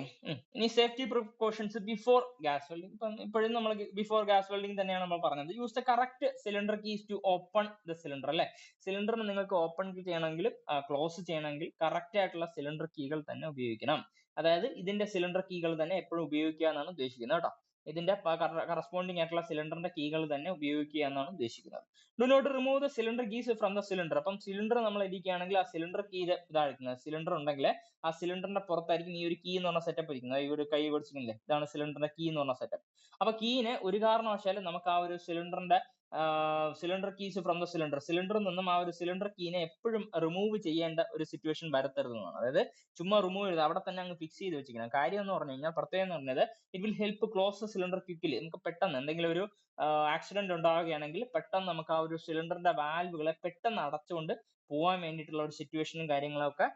ഇനി safety precautions before gas welding. ഇപ്പം ഇപ്പോഴും നമ്മൾ ബിഫോർ ഗ്യാസ് വെൽഡിംഗ് തന്നെയാണ് നമ്മൾ പറഞ്ഞത്. Use the correct cylinder keys to open the cylinder അല്ലെ. സിലിണ്ടറിന് നിങ്ങൾക്ക് ഓപ്പൺ ചെയ്യണമെങ്കിൽ ക്ലോസ് ചെയ്യണമെങ്കിൽ കറക്റ്റ് ആയിട്ടുള്ള സിലിണ്ടർ കീകൾ തന്നെ ഉപയോഗിക്കണം. അതായത് ഇതിന്റെ സിലിണ്ടർ കീകൾ തന്നെ എപ്പോഴും ഉപയോഗിക്കുക എന്നാണ് ഉദ്ദേശിക്കുന്നത് കേട്ടോ. ഇതിന്റെ കറസ്പോണ്ടിങ് ആയിട്ടുള്ള സിലിണ്ടറിന്റെ കീകൾ തന്നെ ഉപയോഗിക്കുക എന്നാണ് ഉദ്ദേശിക്കുന്നത്. Do not remove the cylinder keys from the cylinder. അപ്പം സിലിണ്ടർ നമ്മൾ ഇരിക്കുകയാണെങ്കിൽ ആ സിലിണ്ടർ കീ ഇതായിരിക്കുന്നത്. സിലിണ്ടർ ഉണ്ടെങ്കിൽ ആ സിലിണ്ടറിന്റെ പുറത്തായിരിക്കും ഈ ഒരു കീ എന്ന് പറഞ്ഞ സെറ്റപ്പ് ഇരിക്കുന്നത്. ഈ ഒരു കൈ പിടിച്ചിട്ടില്ലേ, ഇതാണ് സിലിണ്ടറിന്റെ കീ എന്ന് പറഞ്ഞ സെറ്റപ്പ്. അപ്പൊ കീനെ ഒരു കാരണവശാലും നമുക്ക് ആ ഒരു സിലിണ്ടർ കീസ് ഫ്രം ദ സിലിണ്ടറിൽ നിന്നും ആ ഒരു സിലിണ്ടർ കീനെ എപ്പോഴും റിമൂവ് ചെയ്യേണ്ട ഒരു സിറ്റുവേഷൻ വരത്തരുതെന്നാണ്. അതായത് ചുമ്മാ റിമൂവ് ചെയ്ത് അവിടെ തന്നെ അങ്ങ് ഫിക്സ് ചെയ്ത് വെച്ചിരിക്കണം. കാര്യം എന്ന് പറഞ്ഞു കഴിഞ്ഞാൽ പ്രത്യേകം എന്ന് പറഞ്ഞത് it will help close the cylinder quickly. നമുക്ക് പെട്ടെന്ന് എന്തെങ്കിലും ഒരു ആക്സിഡന്റ് ഉണ്ടാവുകയാണെങ്കിൽ പെട്ടെന്ന് നമുക്ക് ആ ഒരു സിലിണ്ടറിന്റെ വാൽവുകളെ പെട്ടെന്ന് അടച്ചുകൊണ്ട് പോകാൻ വേണ്ടിയിട്ടുള്ള ഒരു സിറ്റുവേഷനും കാര്യങ്ങളൊക്കെ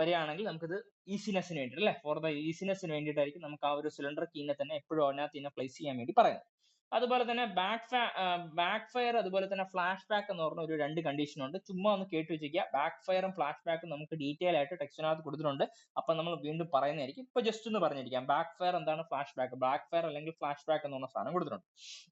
വരികയാണെങ്കിൽ നമുക്കിത് ഈസിനെസ്സിന് വേണ്ടിയിട്ട് അല്ലെ, ഫോർ ദ ഈസിനെസ്സിന് വേണ്ടിയിട്ടായിരിക്കും നമുക്ക് ആ ഒരു സിലിണ്ടർ കീനെ തന്നെ എപ്പോഴും അതിനകത്ത് തന്നെ പ്ലേസ് ചെയ്യാൻ വേണ്ടി പറയുന്നത്. അതുപോലെ തന്നെ ബാക്ക് ഫയർ അതുപോലെ തന്നെ ഫ്ലാഷ് ബാക്ക് എന്ന് പറഞ്ഞ ഒരു രണ്ട് കണ്ടീഷൻ ഉണ്ട്. ചുമ്മാ ഒന്ന് കേട്ട് വെച്ചിരിക്കുക. ബാക്ക് ഫയറും ഫ്ലാഷ് ബാക്കും നമുക്ക് ഡീറ്റെയിൽ ആയിട്ട് ടെക്സ്റ്റിനകത്ത് കൊടുത്തിട്ടുണ്ട്. അപ്പൊ നമ്മൾ വീണ്ടും പറയുന്നതായിരിക്കും. ഇപ്പൊ ജസ്റ്റ് ഒന്ന് പറഞ്ഞിരിക്കാം ബാക്ക് ഫയർ എന്താണ്, ഫ്ലാഷ് ബാക്ക്. ബാക്ക് ഫയർ അല്ലെങ്കിൽ ഫ്ലാഷ് ബാക്ക് എന്ന് പറഞ്ഞ സാധനം കൊടുത്തിട്ടുണ്ട്.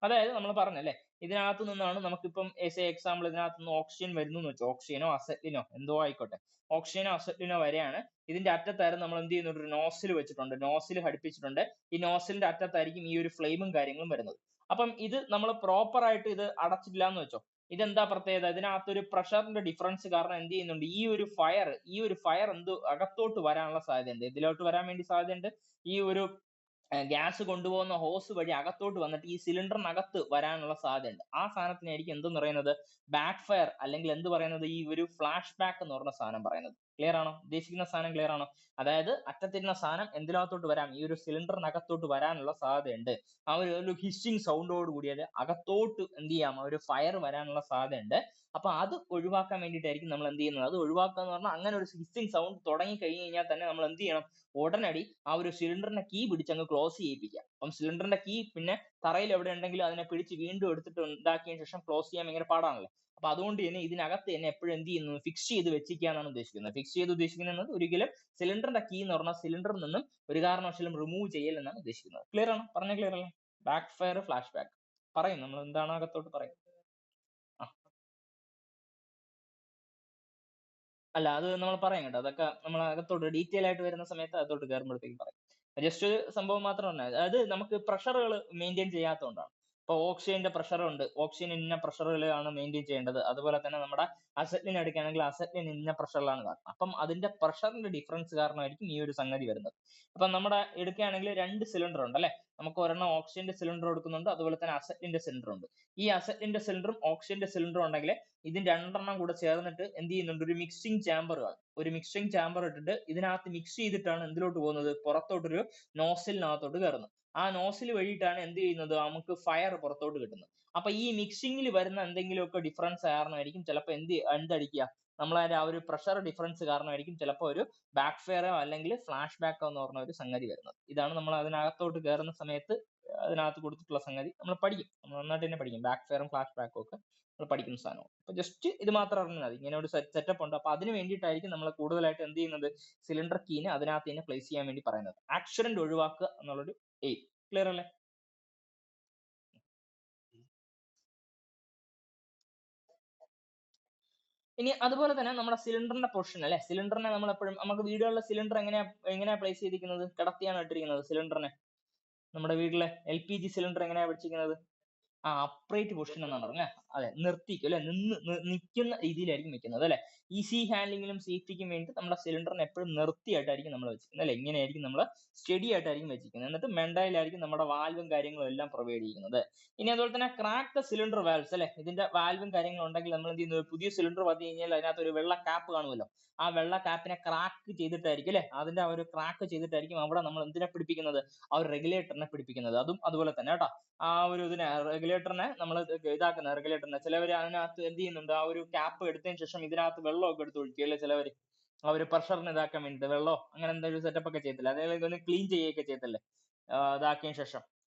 അതായത് നമ്മൾ പറഞ്ഞല്ലേ, ഇതിനകത്ത് നിന്നാണ് നമുക്കിപ്പം എക്സാമ്പിൾ ഇതിനകത്ത് നിന്ന് ഓക്സിജൻ വരുന്നു എന്ന് വെച്ചോ, ഓക്സിജനോ അസറ്റിനോ എന്തോ ആയിക്കോട്ടെ, ഓക്സിജനോ അസറ്റിനോ വരെയാണ്. ഇതിന്റെ അറ്റത്തായിരുന്നു നമ്മൾ എന്ത് ചെയ്യുന്നുണ്ട്, ഒരു നോസിൽ വെച്ചിട്ടുണ്ട്, നോസിൽ ഘടിപ്പിച്ചിട്ടുണ്ട്. ഈ നോസിലിന്റെ അറ്റത്തായിരിക്കും ഈ ഒരു ഫ്ലെയിമും കാര്യങ്ങളും വരുന്നത്. അപ്പം ഇത് നമ്മൾ പ്രോപ്പർ ആയിട്ട് ഇത് അടച്ചിട്ടില്ല എന്ന് വെച്ചോ, ഇതെന്താ പ്രത്യേകത, ഇതിനകത്തൊരു പ്രഷറിന്റെ ഡിഫറൻസ് കാരണം എന്ത് ചെയ്യുന്നുണ്ട്, ഈ ഒരു ഫയർ എന്ത് അകത്തോട്ട് വരാനുള്ള സാധ്യതയുണ്ട്. ഇതിലോട്ട് വരാൻ വേണ്ടി സാധ്യതയുണ്ട്. ഈ ഒരു ഗ്യാസ് കൊണ്ടുപോകുന്ന ഹോസ് വഴി അകത്തോട്ട് വന്നിട്ട് ഈ സിലിണ്ടറിനകത്ത് വരാനുള്ള സാധ്യതയുണ്ട്. ആ സാധനത്തിനായിരിക്കും എന്തെന്ന് പറയുന്നത്, ബാക്ക് ഫയർ അല്ലെങ്കിൽ എന്ത് പറയുന്നത്, ഈ ഒരു ഫ്ലാഷ് ബാക്ക് എന്ന് പറഞ്ഞ സാധനം പറയുന്നത്. ക്ലിയർ ആണോ? ഉദ്ദേശിക്കുന്ന സാധനം ക്ലിയർ ആണോ? അതായത് അറ്റത്തിരുന്ന സാധനം എന്തിനകത്തോട്ട് വരാം, ഈ ഒരു സിലിണ്ടറിനകത്തോട്ട് വരാനുള്ള സാധ്യതയുണ്ട്. ആ ഒരു ഹിസ്സിങ് സൗണ്ടോട് കൂടിയത് അകത്തോട്ട് എന്ത് ചെയ്യാം, ആ ഒരു ഫയർ വരാനുള്ള സാധ്യതയുണ്ട്. അപ്പൊ അത് ഒഴിവാക്കാൻ വേണ്ടിയിട്ടായിരിക്കും നമ്മൾ എന്ത് ചെയ്യുന്നത്. അത് ഒഴിവാക്കുക എന്ന് പറഞ്ഞാൽ അങ്ങനെ ഒരു ഹിസ്സിങ് സൗണ്ട് തുടങ്ങി കഴിഞ്ഞ് കഴിഞ്ഞാൽ തന്നെ നമ്മൾ എന്ത് ചെയ്യണം, ഉടനടി ആ ഒരു സിലിണ്ടറിന്റെ കീ പിടിച്ച് അങ്ങ് ക്ലോസ് ചെയ്യിപ്പിക്കുക. അപ്പം സിലിണ്ടറിന്റെ കീ പിന്നെ തറയിൽ എവിടെ ഉണ്ടെങ്കിലും അതിനെ പിടിച്ച് വീണ്ടും എടുത്തിട്ട് ഉണ്ടാക്കിയതിനു ശേഷം ക്ലോസ് ചെയ്യാൻ ഭയങ്കര പാടാണല്ലോ. അപ്പൊ അതുകൊണ്ട് തന്നെ ഇതിനകത്ത് തന്നെ എപ്പോഴും എന്ത് ചെയ്യുന്നു, ഫിക്സ് ചെയ്ത് വെച്ചിരിക്കുക എന്നാണ് ഉദ്ദേശിക്കുന്നത്. ഫിക്സ് ചെയ്ത് ഉദ്ദേശിക്കുന്നത് ഒരിക്കലും സിലിണ്ടറിന്റെ കീ എന്ന് പറഞ്ഞാൽ സിലിണ്ടറിൽ നിന്നും ഒരു കാരണവശാലും റിമൂവ് ചെയ്യൽ എന്നാണ് ഉദ്ദേശിക്കുന്നത്. ക്ലിയർ ആണോ? പറഞ്ഞ ക്ലിയർ അല്ലേ? ബാക്ക് ഫയർ ഫ്ലാഷ് ബാക്ക് പറയും നമ്മൾ എന്താണ് അകത്തോട്ട് പറയും. അല്ല, അത് നമ്മൾ പറയാം കേട്ടോ. അതൊക്കെ നമ്മൾ അകത്തോട്ട് ഡീറ്റെയിൽ ആയിട്ട് വരുന്ന സമയത്ത് അകത്തോട്ട് കയറുമ്പോഴത്തേക്കും പറയും. ജസ്റ്റ് ഒരു സംഭവം മാത്രം പറഞ്ഞാൽ അതായത് നമുക്ക് പ്രഷറുകൾ മെയിൻറ്റെയിൻ ചെയ്യാത്തതുകൊണ്ടാണ്. ഇപ്പൊ ഓക്സിജന്റെ പ്രഷർ ഉണ്ട്, ഓക്സിജൻ ഇന്ന പ്രഷറുകളാണ് മെയിൻറ്റെയിൻ ചെയ്യേണ്ടത്. അതുപോലെ തന്നെ നമ്മുടെ അസറ്റിന് എടുക്കുകയാണെങ്കിൽ അസറ്റിന് ഇന്ന പ്രഷറിലാണ് കാരണം. അപ്പം അതിന്റെ പ്രഷറിന്റെ ഡിഫറൻസ് കാരണമായിരിക്കും ഈ ഒരു സംഗതി വരുന്നത്. അപ്പൊ നമ്മുടെ എടുക്കുകയാണെങ്കിൽ രണ്ട് സിലിണ്ടർ ഉണ്ട് അല്ലെ, നമുക്ക് ഒരെണ്ണം ഓക്സിജന്റെ സിലിണ്ടർ എടുക്കുന്നുണ്ട്, അതുപോലെ തന്നെ അസറ്റിന്റെ സിലിണ്ടർ ഉണ്ട്. ഈ അസറ്റിന്റെ സിലിണ്ടറും ഓക്സിജന്റെ സിലിണ്ടറും ഉണ്ടെങ്കിൽ ഇതിന് രണ്ടെണ്ണം കൂടെ ചേർന്നിട്ട് എന്ത് ചെയ്യുന്നുണ്ട്, ഒരു മിക്സിംഗ് ചാമ്പർ കാണും. ഒരു മിക്സിംഗ് ചാമ്പർ ഇട്ടിട്ട് ഇതിനകത്ത് മിക്സ് ചെയ്തിട്ടാണ് എന്തിലോട്ട് പോകുന്നത്, പുറത്തോട്ടൊരു നോസിലിനകത്തോട്ട് കയറുന്നത്. ആ നോസിൽ വഴിയിട്ടാണ് എന്ത് ചെയ്യുന്നത്, നമുക്ക് ഫയർ പുറത്തോട്ട് കിട്ടുന്നത്. അപ്പൊ ഈ മിക്സിംഗിൽ വരുന്ന എന്തെങ്കിലുമൊക്കെ ഡിഫറൻസ് കാരണമായിരിക്കും ചിലപ്പോൾ എന്തടിക്കുക, നമ്മളതിന്റെ ആ ഒരു പ്രഷർ ഡിഫറൻസ് കാരണമായിരിക്കും ചിലപ്പോൾ ഒരു ബാക്ക് ഫയറോ അല്ലെങ്കിൽ ഫ്ലാഷ് ബാക്കോ എന്ന് പറഞ്ഞ ഒരു സംഗതി വരുന്നത്. ഇതാണ് നമ്മൾ അതിനകത്തോട്ട് കയറുന്ന സമയത്ത് അതിനകത്ത് കൊടുത്തിട്ടുള്ള സംഗതി നമ്മൾ പഠിക്കും. നമ്മൾ നന്നായിട്ട് തന്നെ പഠിക്കും. ബാക്ക് ഫയറും ഫ്ലാഷ് ബാക്കും ഒക്കെ നമ്മൾ പഠിക്കുന്ന സാധനമാണ്. അപ്പൊ ജസ്റ്റ് ഇത് മാത്രം അറിഞ്ഞാൽ മതി. ഇങ്ങനെ ഒരു സെറ്റപ്പ് ഉണ്ട്. അപ്പൊ അതിന് വേണ്ടിയിട്ടായിരിക്കും നമ്മൾ കൂടുതലായിട്ട് എന്ത് ചെയ്യുന്നത്, സിലിണ്ടർ കീനെ അതിനകത്ത് തന്നെ പ്ലേസ് ചെയ്യാൻ വേണ്ടി പറയുന്നത്. ആക്സിഡന്റ് ഒഴിവാക്കുക എന്നുള്ളൊരു എയിം. ക്ലിയർ അല്ലേ? ഇനി അതുപോലെ തന്നെ നമ്മുടെ സിലിണ്ടറിന്റെ പൊസിഷൻ അല്ലെ, സിലിണ്ടറിനെ നമ്മൾ എപ്പോഴും നമുക്ക് വീടുകളിലെ സിലിണ്ടർ എങ്ങനെയാ പ്ലേസ് ചെയ്തിരിക്കുന്നത്, കിടത്തിയാണ് ഇട്ടിരിക്കുന്നത് സിലിണ്ടറിനെ. നമ്മുടെ വീട്ടിലെ LPG സിലിണ്ടർ എങ്ങനെയാ വെച്ചിരിക്കുന്നത്, അപ്രൈറ്റ് പൊസിഷൻ എന്നാണ് പറഞ്ഞത്. അതെ, നിർത്തിക്കും അല്ലെ, നിൽക്കുന്ന രീതിയിലായിരിക്കും വെക്കുന്നത് അല്ലെ. ഈസി ഹാൻഡ്ലിങ്ങിലും സേഫ്റ്റിക്കും വേണ്ടി നമ്മുടെ സിലിണ്ടറിനെ എപ്പോഴും നിർത്തിയായിട്ടായിരിക്കും നമ്മൾ വെച്ചിരിക്കുന്നത് അല്ലെ. ഇങ്ങനെയായിരിക്കും നമ്മൾ സ്റ്റഡി ആയിട്ടായിരിക്കും വെച്ചിരിക്കുന്നത്. എന്നിട്ട് മെൻഡയിലായിരിക്കും നമ്മുടെ വാൽവും കാര്യങ്ങളും എല്ലാം പ്രൊവൈഡ് ചെയ്യുന്നത്. ഇനി അതുപോലെ തന്നെ ക്രാക്ക് ദ സിലിണ്ടർ വാൽവ്സ് അല്ലെ, ഇതിന്റെ വാൽവും കാര്യങ്ങളും ഉണ്ടെങ്കിൽ നമ്മൾ എന്ത് ചെയ്യുന്നത്, പുതിയ സിലിണ്ടർ വന്നു കഴിഞ്ഞാൽ അതിനകത്ത് ഒരു വെള്ള ക്യാപ്പ് കാണുമല്ലോ, ആ വെള്ള ക്യാപ്പിനെ ക്രാക്ക് ചെയ്തിട്ടായിരിക്കും അല്ലെ, അതിന്റെ ആ ഒരു ക്രാക്ക് ചെയ്തിട്ടായിരിക്കും അവിടെ നമ്മൾ എന്തിനെ പിടിപ്പിക്കുന്നത്, ആ ഒരു റെഗുലേറ്ററിനെ പിടിപ്പിക്കുന്നത്. അതും അതുപോലെ തന്നെ കേട്ടോ. ആ ഒരു ഇതിനെ റെഗുലേറ്ററിനെ നമ്മൾ ഇതാക്കുന്ന റെഗുലേറ്ററിനെ ചിലവർ അതിനകത്ത് എന്ത് ചെയ്യുന്നുണ്ട്, ആ ഒരു ക്യാപ്പ് എടുത്തതിന് ശേഷം ഇതിനകത്ത് വെള്ളമൊക്കെ എടുത്ത് ഒഴിക്കും അല്ലെ ചിലവര്, ആ ഒരു പ്രഷറിന് ഇതാക്കാൻ വേണ്ടിയിട്ട് വെള്ളമോ അങ്ങനെ എന്തെങ്കിലും സെറ്റപ്പ് ഒക്കെ ചെയ്യത്തില്ല, അതായത് ഒന്ന് ക്ലീൻ ചെയ്യുകയൊക്കെ ചെയ്യത്തില്ലേ ഇതാക്കിയതിന് ശേഷം.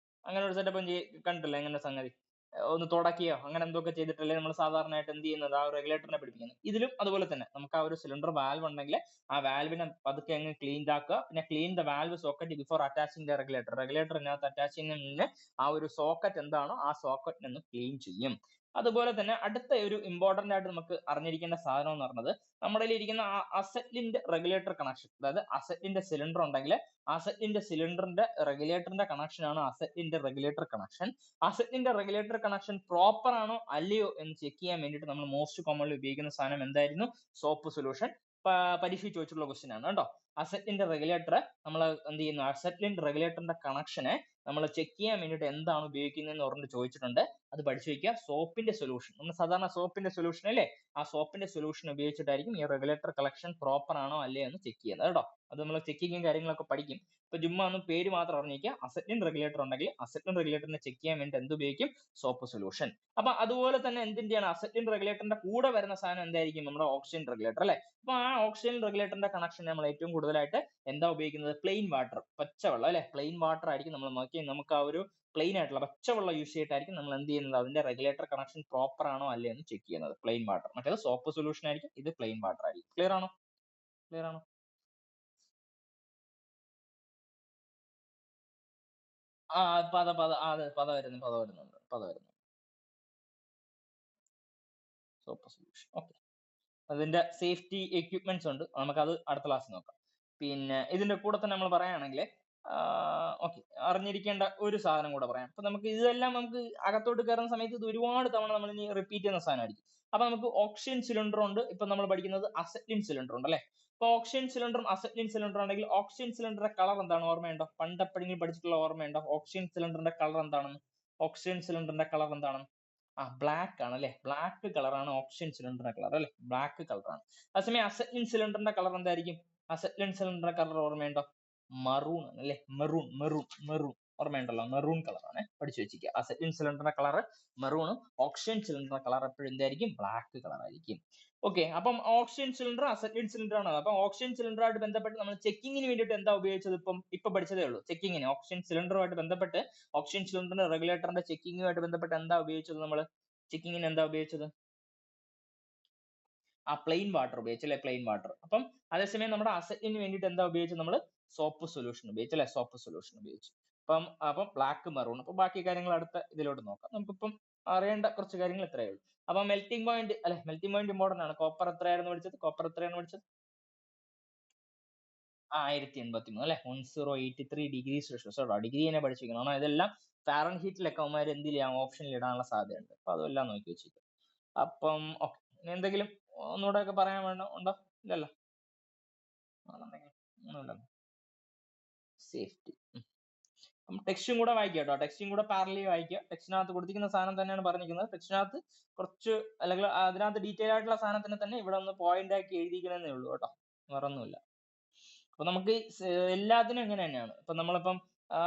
അങ്ങനെ ഒരു സെറ്റപ്പ് കണ്ടിട്ടില്ല അങ്ങനെ സംഗതി. ഒന്ന് തുടക്കുകയോ അങ്ങനെ എന്തൊക്കെ ചെയ്തിട്ടല്ലേ നമ്മൾ സാധാരണയായിട്ട് എന്ത് ചെയ്യുന്നത്, ആ റെഗുലേറ്ററിനെ പിടിപ്പിക്കുന്നത്. ഇതിലും അതുപോലെ തന്നെ നമുക്ക് ആ ഒരു സിലിണ്ടർ വാൽവ് ഉണ്ടെങ്കിൽ ആ വാൽവിനെ പതുക്കെ അങ്ങ് ക്ലീൻ ആക്കുക. പിന്നെ clean the valve socket before attaching the regulator. റെഗുലേറ്ററിനകത്ത് അറ്റാച്ച് ചെയ്യുന്നതിന് മുന്നേ ആ ഒരു സോക്കറ്റ് എന്താണോ ആ സോക്കറ്റിനെ ഒന്ന് ക്ലീൻ ചെയ്യും. അതുപോലെ തന്നെ അടുത്ത ഒരു ഇമ്പോർട്ടന്റ് ആയിട്ട് നമുക്ക് അറിഞ്ഞിരിക്കേണ്ട സാധനം എന്ന് പറയുന്നത് നമ്മുടെ ഇരിക്കുന്ന ആ അസറ്റിന്റെ റെഗുലേറ്റർ കണക്ഷൻ. അതായത് അസറ്റിന്റെ സിലിണ്ടർ ഉണ്ടെങ്കിൽ അസറ്റിന്റെ സിലിണ്ടറിന്റെ റെഗുലേറ്ററിന്റെ കണക്ഷൻ ആണ് അസറ്റിന്റെ റെഗുലേറ്റർ കണക്ഷൻ. അസറ്റിന്റെ റെഗുലേറ്റർ കണക്ഷൻ പ്രോപ്പർ ആണോ അല്ലയോ എന്ന് ചെക്ക് ചെയ്യാൻ വേണ്ടിയിട്ട് നമ്മൾ മോസ്റ്റ് കോമൺലി ഉപയോഗിക്കുന്ന സാധനം എന്തായിരുന്നു? Soap solution. പരീക്ഷയിൽ ചോദിച്ചിട്ടുള്ള ക്വസ്റ്റ്യൻ ആണ് കേട്ടോ. അസറ്റിന്റെ റെഗുലേറ്റർ നമ്മൾ എന്ത് ചെയ്യുന്നു, അസറ്റിന്റെ റെഗുലേറ്ററിന്റെ കണക്ഷനെ നമ്മൾ ചെക്ക് ചെയ്യാൻ വേണ്ടിയിട്ട് എന്താണ് ഉപയോഗിക്കുന്നതെന്ന് പറഞ്ഞിട്ട് ചോദിച്ചിട്ടുണ്ട്. അത് പഠിച്ചു വെക്കുക. സോപ്പിന്റെ സൊല്യൂഷൻ, നമ്മൾ സാധാരണ സോപ്പിന്റെ സൊല്യൂഷൻ അല്ലേ, ആ സോപ്പിന്റെ സൊല്യൂഷൻ ഉപയോഗിച്ചിട്ടായിരിക്കും ഈ റെഗുലേറ്റർ കളക്ഷൻ പ്രോപ്പർ ആണോ അല്ലേ എന്ന് ചെക്ക് ചെയ്യുന്നത് കേട്ടോ. അത് നമ്മൾ ചെക്കിങ്ങും കാര്യങ്ങളൊക്കെ പഠിക്കും. ഇപ്പൊ ചുമ്മാ ഒന്ന് പേര് മാത്രം അറിഞ്ഞിരിക്കുക. അസറ്റിൻ റെഗുലേറ്റർ ഉണ്ടെങ്കിൽ അസറ്റിൻ റെഗുലേറ്ററിനെ ചെക്ക് ചെയ്യാൻ വേണ്ടി എന്ത് ഉപയോഗിക്കും? Soap solution. അപ്പൊ അതുപോലെ തന്നെ എന്തിന്റെയാണ് അസറ്റിൻ റെഗുലേറ്ററിന്റെ കൂടെ വരുന്ന സാധനം എന്തായിരിക്കും? നമ്മുടെ ഓക്സിജൻ റെഗുലേറ്റർ അല്ലെ. അപ്പൊ ആ ഓക്സിജൻ റെഗുലേറ്ററിന്റെ കണക്ഷൻ നമ്മൾ ഏറ്റവും കൂടുതലായിട്ട് എന്താ ഉപയോഗിക്കുന്നത്? പ്ലെയിൻ വാട്ടർ, പച്ചവെള്ളം അല്ലെ. പ്ലെയിൻ വാട്ടർ ആയിരിക്കും നമ്മൾ നോക്കി നമുക്ക് ആ ഒരു പ്ലെയിൻ ആയിട്ടുള്ള പച്ചവെള്ളം യൂസ് ചെയ്തിട്ടായിരിക്കും നമ്മൾ എന്ത് ചെയ്യുന്നത്, അതിന്റെ റെഗുലേറ്റർ കണക്ഷൻ പ്രോപ്പർ ആണോ അല്ലേ എന്ന് ചെക്ക് ചെയ്യുന്നത്. പ്ലെയിൻ വാട്ടർ, മറ്റേത് സോപ്പ് സൊല്യൂഷൻ ആയിരിക്കും, ഇത് പ്ലെയിൻ വാട്ടർ ആയിരിക്കും. ക്ലിയർ ആണോ? ക്ലിയർ ആണോ? ആ പത പത ആ, അതെ പത വരുന്നുണ്ട്. Soap solution. ഓക്കെ. അതിന്റെ സേഫ്റ്റി എക്യുപ്മെന്റ്സ് ഉണ്ട്, നമുക്കത് അടുത്ത ക്ലാസ്സിൽ നോക്കാം. പിന്നെ ഇതിന്റെ കൂടെ തന്നെ നമ്മൾ പറയുകയാണെങ്കിൽ ഓക്കെ, അറിഞ്ഞിരിക്കേണ്ട ഒരു സാധനം കൂടെ പറയാം. അപ്പൊ നമുക്ക് ഇതെല്ലാം നമുക്ക് അകത്തോട്ട് കയറുന്ന സമയത്ത് ഇത് ഒരുപാട് തവണ നമ്മൾ ഇനി റിപ്പീറ്റ് ചെയ്യുന്ന സാധനമായിരിക്കും. അപ്പൊ നമുക്ക് ഓക്സിജൻ സിലിണ്ടർ ഉണ്ട്, ഇപ്പൊ നമ്മൾ പഠിക്കുന്നത് അസറ്റിൻ സിലിണ്ടർ ഉണ്ട് അല്ലെ. അപ്പൊ ഓക്സിജൻ സിലിണ്ടറും അസറ്റിൻ സിലിണ്ടർ ഉണ്ടെങ്കിൽ ഓക്സിജൻ സിലിണ്ടറിന്റെ കളർ എന്താണ് ഓർമ്മയുണ്ടോ? പണ്ടെപ്പോഴെങ്കിലും പഠിച്ചിട്ടുള്ള ഓർമ്മയുണ്ടോ ഓക്സിജൻ സിലിണ്ടറിന്റെ കളർ എന്താണെന്ന്? ഓക്സിജൻ സിലിണ്ടറിന്റെ കളർ എന്താണ്? ആ ബ്ലാക്ക് ആണ് അല്ലെ. ബ്ലാക്ക് കളറാണ് ഓക്സിജൻ സിലിണ്ടറിന്റെ കളർ അല്ലെ, ബ്ലാക്ക് കളറാണ്. അതേസമയം അസറ്റിൻ സിലിണ്ടറിന്റെ കളർ എന്തായിരിക്കും? അസറ്റിൻ സിലിണ്ടറിന്റെ കളർ ഓർമ്മയുണ്ടോ? മറൂൺ ആണ് അല്ലെ. മെറൂൺ ഓർമ്മയുണ്ടല്ലോ, മെറൂൺ കളറാണ്. പഠിച്ചു വെച്ചിരിക്കുക. അസറ്റിൻ സിലിണ്ടറിന്റെ കളർ മെറൂണും ഓക്സിജൻ സിലിണ്ടറിന്റെ കളർ എപ്പോഴും എന്തായിരിക്കും? ബ്ലാക്ക് കളർ ആയിരിക്കും. ഓക്കെ, അപ്പം ഓക്സിജൻ സിലിണ്ടർ അസറ്റിൻ സിലിണ്ടർ ആണ്. അപ്പൊ ഓക്സിജൻ സിലിണ്ടറുമായിട്ട് ബന്ധപ്പെട്ട് നമ്മൾ ചെക്കിങ്ങിന് വേണ്ടിയിട്ട് എന്താ ഉപയോഗിച്ചത്? ഇപ്പൊ പഠിച്ചതേ ഉള്ളൂ. ചെക്കിങ്ങിന് ഓക്സിജൻ സിലിണ്ടറുമായിട്ട് ബന്ധപ്പെട്ട് ഓക്സിജൻ സിലിണ്ടറിന്റെ റെഗുലേറ്ററിന്റെ ചെക്കിങ്ങുമായിട്ട് ബന്ധപ്പെട്ട് എന്താ ഉപയോഗിച്ചത്? നമ്മൾ ചെക്കിങ്ങിന് എന്താ ഉപയോഗിച്ചത്? ആ പ്ലെയിൻ വാട്ടർ ഉപയോഗിച്ചു അല്ലെ, പ്ലെയിൻ വാട്ടർ. അപ്പം അതേസമയം നമ്മുടെ അസറ്റിന് വേണ്ടിയിട്ട് എന്താ ഉപയോഗിച്ചത്? നമ്മൾ സോപ്പ് സൊല്യൂഷൻ ഉപയോഗിച്ചു അല്ലെ, സോപ്പ് സൊല്യൂഷൻ ഉപയോഗിച്ചു. അപ്പം ബ്ലാക്ക് മെറൂൺ. അപ്പൊ ബാക്കി കാര്യങ്ങൾ അടുത്ത ഇതിലോട്ട് നോക്കാം. നമുക്കിപ്പം അറിയേണ്ട കുറച്ച് കാര്യങ്ങൾ ഇത്രയേ ഉള്ളൂ. അപ്പൊ മെൽറ്റിംഗ് പോയിന്റ് അല്ലെ, മെൽറ്റിംഗ് പോയിന്റ് ഇമ്പോർട്ടന്റ് ആണ്. കോപ്പർ എത്രയായിരുന്നു പഠിച്ചത്? കോപ്പർ എത്രയാണ് പഠിച്ചത്? 1083 അല്ലെ, 1083 ഡിഗ്രി സെൽഷ്യസ് കേട്ടോ. ഡിഗ്രി തന്നെ പഠിച്ചിരിക്കണം. കാരണം ഇതെല്ലാം ഫാരൻഹീറ്റിലൊക്കെ അവന്മാർ എന്ത് ചെയ്യാം, ഓപ്ഷനിൽ ഇടാനുള്ള സാധ്യതയുണ്ട്. അപ്പൊ അതെല്ലാം നോക്കി വെച്ചിരിക്കും. അപ്പം ഓക്കെ, എന്തെങ്കിലും ഒന്നുകൂടെ ഒക്കെ പറയാൻ വേണ്ട ഉണ്ടോ? ഇല്ലല്ലോ. ഒന്നുമില്ല. സേഫ്റ്റി. ടെക്സ്റ്റും കൂടെ വായിക്കുക കേട്ടോ. ടെക്സ്റ്റും കൂടെ പാരലി വായിക്കുക. ടെക്സ്റ്റിനകത്ത് കൊടുത്തിരിക്കുന്ന സാധനം തന്നെയാണ് പറഞ്ഞിരിക്കുന്നത്. ടെക്സ്റ്റിനകത്ത് കുറച്ച് അല്ലെങ്കിൽ അതിനകത്ത് ഡീറ്റെയിൽ ആയിട്ടുള്ള സാധനത്തിന് തന്നെ ഇവിടെ ഒന്ന് പോയിന്റ് ആക്കി എഴുതിയിരിക്കണമെന്നേ ഉള്ളൂ കേട്ടോ, വേറെ ഒന്നുമില്ല. അപ്പൊ നമുക്ക് എല്ലാത്തിനും ഇങ്ങനെ തന്നെയാണ്. ഇപ്പൊ നമ്മളിപ്പം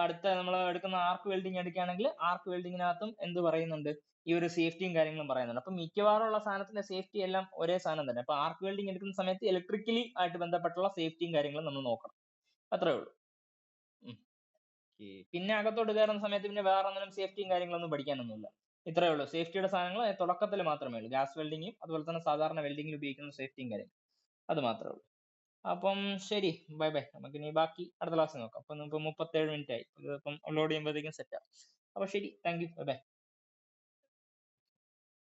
അടുത്ത നമ്മൾ എടുക്കുന്ന ആർക്ക് വെൽഡിങ് എടുക്കുകയാണെങ്കിൽ ആർക്ക് വെൽഡിങ്ങിനകത്തും എന്ത് പറയുന്നുണ്ട്? ഈ ഒരു സേഫ്റ്റിയും കാര്യങ്ങളും പറയുന്നുണ്ട്. അപ്പൊ മിക്കവാറും ഉള്ള സാധനത്തിന്റെ സേഫ്റ്റി എല്ലാം ഒരേ സാധനം തന്നെ. അപ്പൊ ആർക്ക് വെൽഡിങ് എടുക്കുന്ന സമയത്ത് ഇലക്ട്രിക്കലി ആയിട്ട് ബന്ധപ്പെട്ടുള്ള സേഫ്റ്റിയും കാര്യങ്ങളും നമ്മൾ നോക്കണം. അത്രേ ഉള്ളൂ. പിന്നെ അകത്തോട്ട് കയറുന്ന സമയത്ത് പിന്നെ വേറെ ഒന്നിനും സേഫ്റ്റിയും കാര്യങ്ങളൊന്നും പഠിക്കാനൊന്നുമില്ല. ഇത്രേ ഉള്ളൂ. സേഫ്റ്റിയുടെ സാധനങ്ങൾ തുടക്കത്തിൽ മാത്രമേ ഉള്ളൂ. ഗ്യാസ് വെൽഡിങ്ങും അതുപോലെ തന്നെ സാധാരണ വെൽഡിങ്ങിൽ ഉപയോഗിക്കുന്ന സേഫ്റ്റിയും കാര്യം, അത് മാത്രമേ ഉള്ളൂ. അപ്പം ശരി, ബൈ ബൈ. നമുക്ക് ഇനി ബാക്കി അടുത്ത ക്ലാസ്സിൽ നോക്കാം. അപ്പൊ 37 മിനിറ്റ് ആയി. ഇപ്പം ലോഡ് ചെയ്യുമ്പോഴത്തേക്കും സെറ്റ് ആവും. അപ്പൊ ശരി, താങ്ക് യു, ബൈ ബൈ.